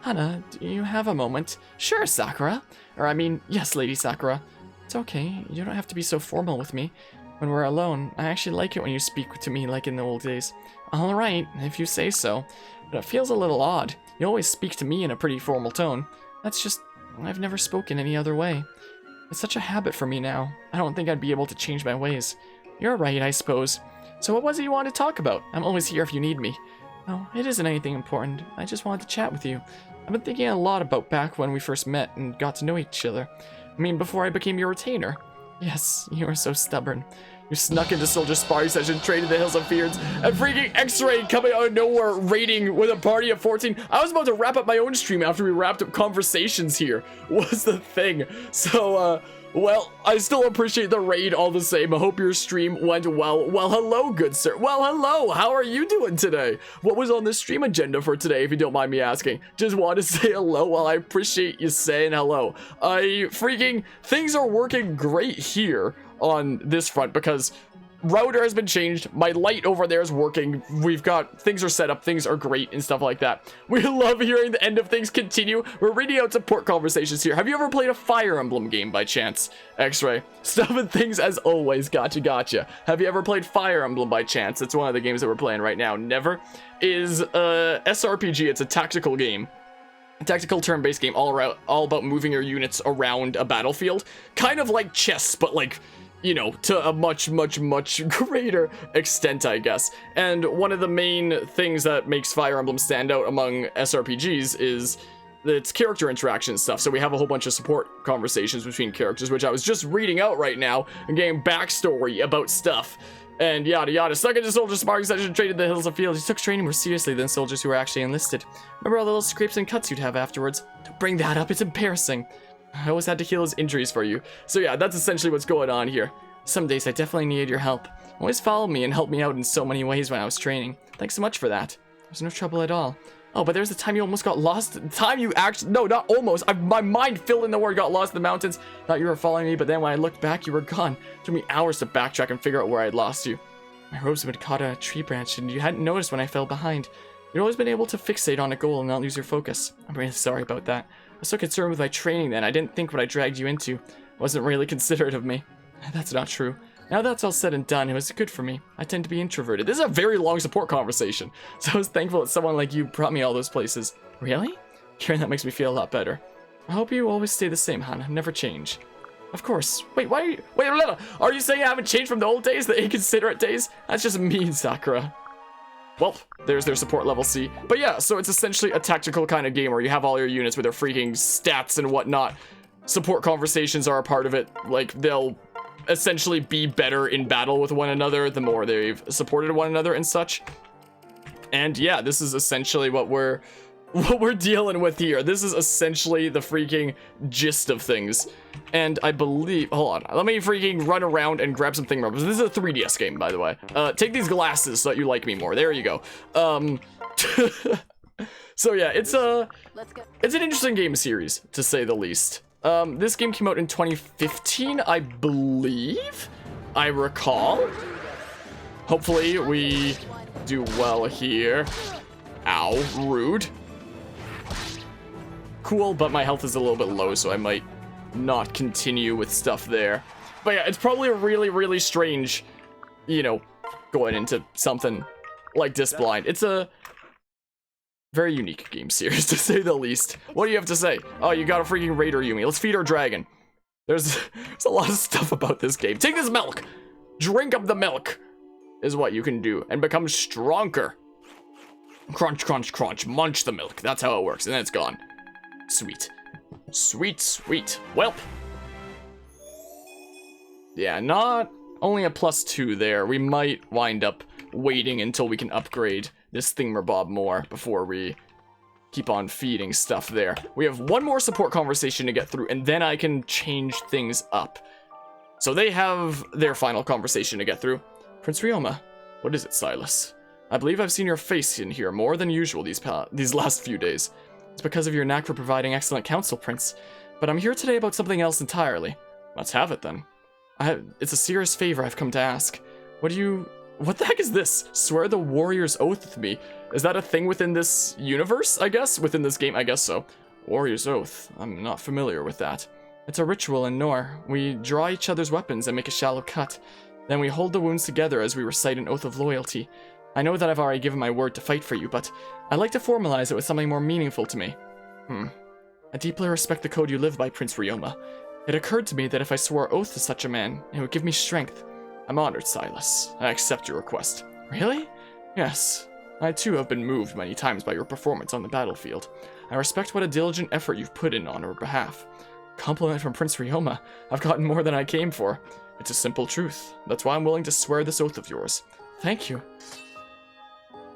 Hana, do you have a moment? Sure, Sakura. Or I mean, yes, Lady Sakura. It's okay. You don't have to be so formal with me. When we're alone, I actually like it when you speak to me like in the old days. All right, if you say so. But it feels a little odd. You always speak to me in a pretty formal tone. That's just... I've never spoken any other way. It's such a habit for me now. I don't think I'd be able to change my ways. You're right, I suppose. So what was it you wanted to talk about? I'm always here if you need me. No, it isn't anything important. I just wanted to chat with you. I've been thinking a lot about back when we first met and got to know each other. I mean, before I became your retainer. Yes, you were so stubborn. You snuck into Soldier sparring session, traded the Hills of Fears, and freaking X-Ray coming out of nowhere, raiding with a party of 14. I was about to wrap up my own stream after we wrapped up conversations here, was the thing. So, well, I still appreciate the raid all the same. I hope your stream went well. Well, hello, good sir. Well, hello. How are you doing today? What was on the stream agenda for today, if you don't mind me asking? Just want to say hello. Well, I appreciate you saying hello. Things are working great here on this front because router has been changed. My light over there is working. We've got things are set up. Things are great and stuff like that. We love hearing the end of things continue. We're reading out support conversations here. Have you ever played a Fire Emblem game by chance? X-Ray. Stuff and things as always. Gotcha. Have you ever played Fire Emblem by chance? It's one of the games that we're playing right now. Never. Is SRPG. It's a tactical game. Tactical turn-based game all about moving your units around a battlefield. Kind of like chess, but like, you know, to a much greater extent, I guess. And one of the main things that makes Fire Emblem stand out among SRPGs is its character interaction stuff. So we have a whole bunch of support conversations between characters, which I was just reading out right now and getting backstory about stuff. And yada yada. Stuck into soldier sparring session, traded the Hills of Fields. You took training more seriously than soldiers who were actually enlisted. Remember all the little scrapes and cuts you'd have afterwards? Don't bring that up, it's embarrassing. I always had to heal his injuries for you. So yeah, that's essentially what's going on here. Some days I definitely needed your help. Always followed me and helped me out in so many ways when I was training. Thanks so much for that. There's no trouble at all. Oh, but there's the time you almost got lost. The time you actually... No, not almost. My mind filled in the word got lost in the mountains. Thought you were following me, but then when I looked back, you were gone. It took me hours to backtrack and figure out where I had lost you. My robes had been caught on a tree branch, and you hadn't noticed when I fell behind. You'd always been able to fixate on a goal and not lose your focus. I'm really sorry about that. I was so concerned with my training then, I didn't think what I dragged you into. It wasn't really considerate of me. That's not true. Now that's all said and done, it was good for me. I tend to be introverted. This is a very long support conversation, so I was thankful that someone like you brought me all those places. Really? Hearing that makes me feel a lot better. I hope you always stay the same, Hana. Never change. Of course. Wait, why are you... Wait, are you saying I haven't changed from the old days, the inconsiderate days? That's just mean, Sakura. Well, there's their support level C. But yeah, so it's essentially a tactical kind of game where you have all your units with their freaking stats and whatnot. Support conversations are a part of it. Like, they'll essentially be better in battle with one another the more they've supported one another and such. And yeah, this is essentially what we're dealing with here. This is essentially the freaking gist of things. And I believe, hold on, let me freaking run around and grab some thing rubbers. This is a 3DS game, by the way. Take these glasses so that you like me more. There you go. So yeah, it's an interesting game series, to say the least. This game came out in 2015, I believe. I recall. Hopefully we do well here. Ow, rude. Cool, but my health is a little bit low, so I might not continue with stuff there. But yeah, it's probably really strange, you know, going into something like this blind. It's a very unique game series, to say the least. What do you have to say? Oh, you got a freaking raider, Yumi. Let's feed our dragon. There's a lot of stuff about this game. Take this milk. Drink up the milk is what you can do and become stronger. Crunch, crunch, crunch. Munch the milk. That's how it works. And then it's gone. Sweet. Sweet. Welp. Yeah, not only a +2 there. We might wind up waiting until we can upgrade this thingamabob more before we keep on feeding stuff there. We have one more support conversation to get through, and then I can change things up. So they have their final conversation to get through. Prince Ryoma, what is it, Silas? I believe I've seen your face in here more than usual these last few days. It's because of your knack for providing excellent counsel, Prince. But I'm here today about something else entirely. Let's have it then. It's a serious favor I've come to ask. What the heck is this? Swear the warrior's oath with me. Is that a thing within this universe, I guess? Within this game, I guess so. Warrior's oath. I'm not familiar with that. It's a ritual in Nor. We draw each other's weapons and make a shallow cut. Then we hold the wounds together as we recite an oath of loyalty. I know that I've already given my word to fight for you, but I'd like to formalize it with something more meaningful to me. I deeply respect the code you live by, Prince Ryoma. It occurred to me that if I swore oath to such a man, it would give me strength. I'm honored, Silas. I accept your request. Really? Yes. I too have been moved many times by your performance on the battlefield. I respect what a diligent effort you've put in on our behalf. Compliment from Prince Ryoma. I've gotten more than I came for. It's a simple truth. That's why I'm willing to swear this oath of yours. Thank you.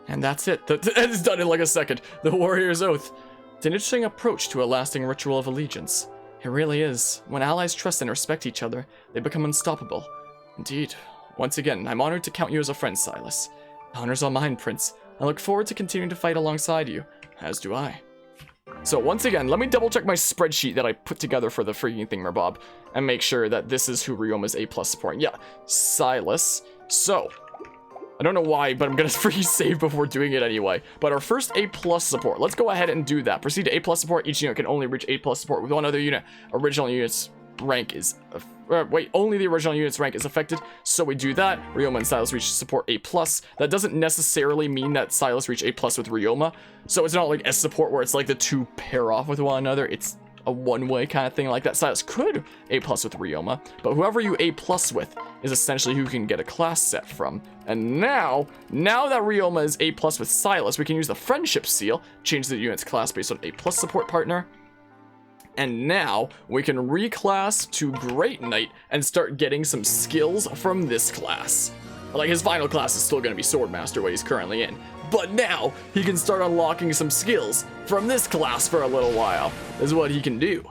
And that's it. It's done in like a second. The warrior's oath. It's an interesting approach to a lasting ritual of allegiance. It really is. When allies trust and respect each other, they become unstoppable. Indeed. Once again, I'm honored to count you as a friend, Silas. The honor's all mine, Prince. I look forward to continuing to fight alongside you, as do I. So once again, let me double check my spreadsheet that I put together for the freaking thingamabob and make sure that this is who Ryoma's A+ support. Yeah, Silas. So, I don't know why, but I'm gonna freaking save before doing it anyway. But our first A+ support, let's go ahead and do that. Proceed to A+ support. Each unit can only reach A+ support with one other unit. Original unit's rank is... only the original unit's rank is affected. So we do that. Ryoma and Silas reach support A+. That doesn't necessarily mean that Silas reach A+ with Ryoma. So it's not like S support where it's like the two pair off with one another. It's a one-way kind of thing like that. Silas could A+ with Ryoma, but whoever you A+ with is essentially who you can get a class set from. And now that Ryoma is A+ with Silas, we can use the friendship seal, change the unit's class based on A+ support partner. And now we can reclass to Great Knight and start getting some skills from this class. Like, his final class is still going to be Swordmaster, what he's currently in. But now he can start unlocking some skills from this class for a little while, is what he can do.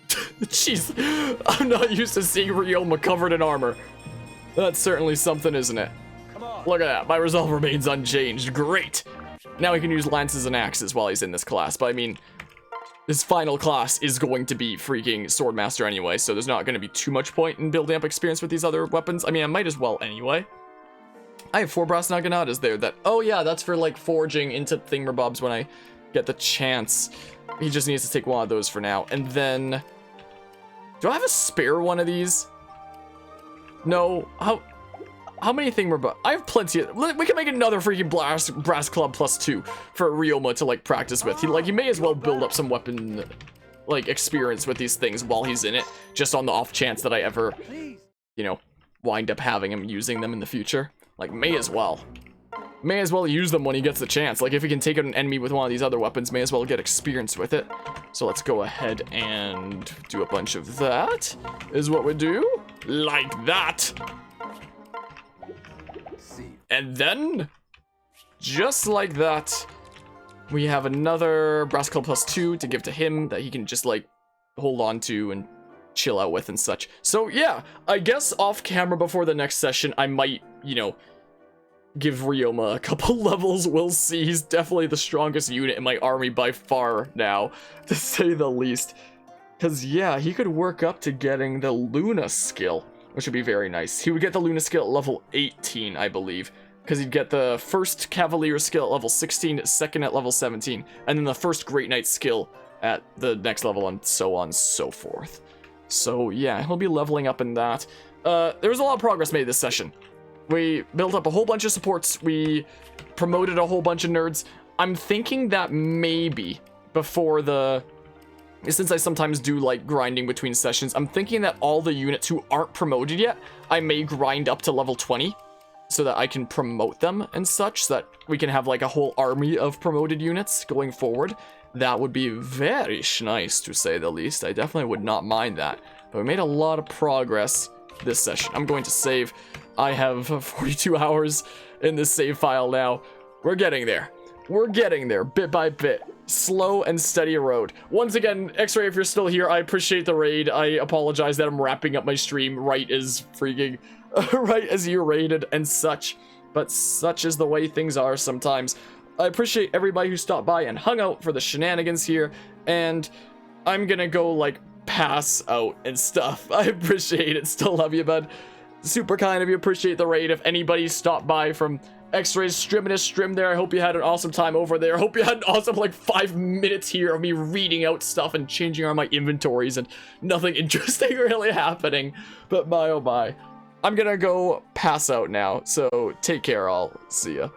Jeez, I'm not used to seeing Ryoma covered in armor. That's certainly something, isn't it? Look at that, my resolve remains unchanged. Great! Now he can use lances and axes while he's in this class, but I mean, his final class is going to be freaking Swordmaster anyway, so there's not going to be too much point in building up experience with these other weapons. I mean, I might as well anyway. I have 4 brass naganatas there that... Oh yeah, that's for like forging into thingamabobs when I get the chance. He just needs to take one of those for now. And then... Do I have a spare one of these? No. How many thingamabobs? I have plenty of... We can make another freaking brass club +2 for Ryoma to like practice with. He may as well build up some weapon like experience with these things while he's in it, just on the off chance that I ever, you know, wind up having him using them in the future. Like, may as well. May as well use them when he gets the chance. Like, if he can take out an enemy with one of these other weapons, may as well get experience with it. So let's go ahead and do a bunch of that, is what we do. Like that. And then, just like that, we have another brass club +2 to give to him that he can just, like, hold on to and chill out with and such. So, yeah, I guess off camera before the next session, I might, you know, give Ryoma a couple levels. We'll see. He's definitely the strongest unit in my army by far now, to say the least. Because, yeah, he could work up to getting the Luna skill, which would be very nice. He would get the Luna skill at level 18, I believe, because he'd get the first Cavalier skill at level 16, second at level 17, and then the first Great Knight skill at the next level, and so on and so forth. So, yeah, he'll be leveling up in that. There was a lot of progress made this session. We built up a whole bunch of supports. We promoted a whole bunch of nerds. I'm thinking that maybe before the... Since I sometimes do like grinding between sessions, I'm thinking that all the units who aren't promoted yet, I may grind up to level 20 so that I can promote them and such, so that we can have like a whole army of promoted units going forward. That would be very nice, to say the least. I definitely would not mind that. But we made a lot of progress this session. I'm going to save. I have 42 hours in this save file now. We're getting there. we're getting there bit by bit. Slow and steady road. Once again, X-Ray, if you're still here, I appreciate the raid. I apologize that I'm wrapping up my stream right as freaking right as you raided and such, but such is the way things are sometimes. I appreciate everybody who stopped by and hung out for the shenanigans here, and I'm gonna go like pass out and stuff. I appreciate it. Still love you, bud. Super kind of you. Appreciate the raid. If anybody stopped by from X-Ray's stream there, I hope you had an awesome time over there. I hope you had an awesome like 5 minutes here of me reading out stuff and changing on my inventories and nothing interesting really happening. But my oh my. I'm gonna go pass out now, so take care all. See ya.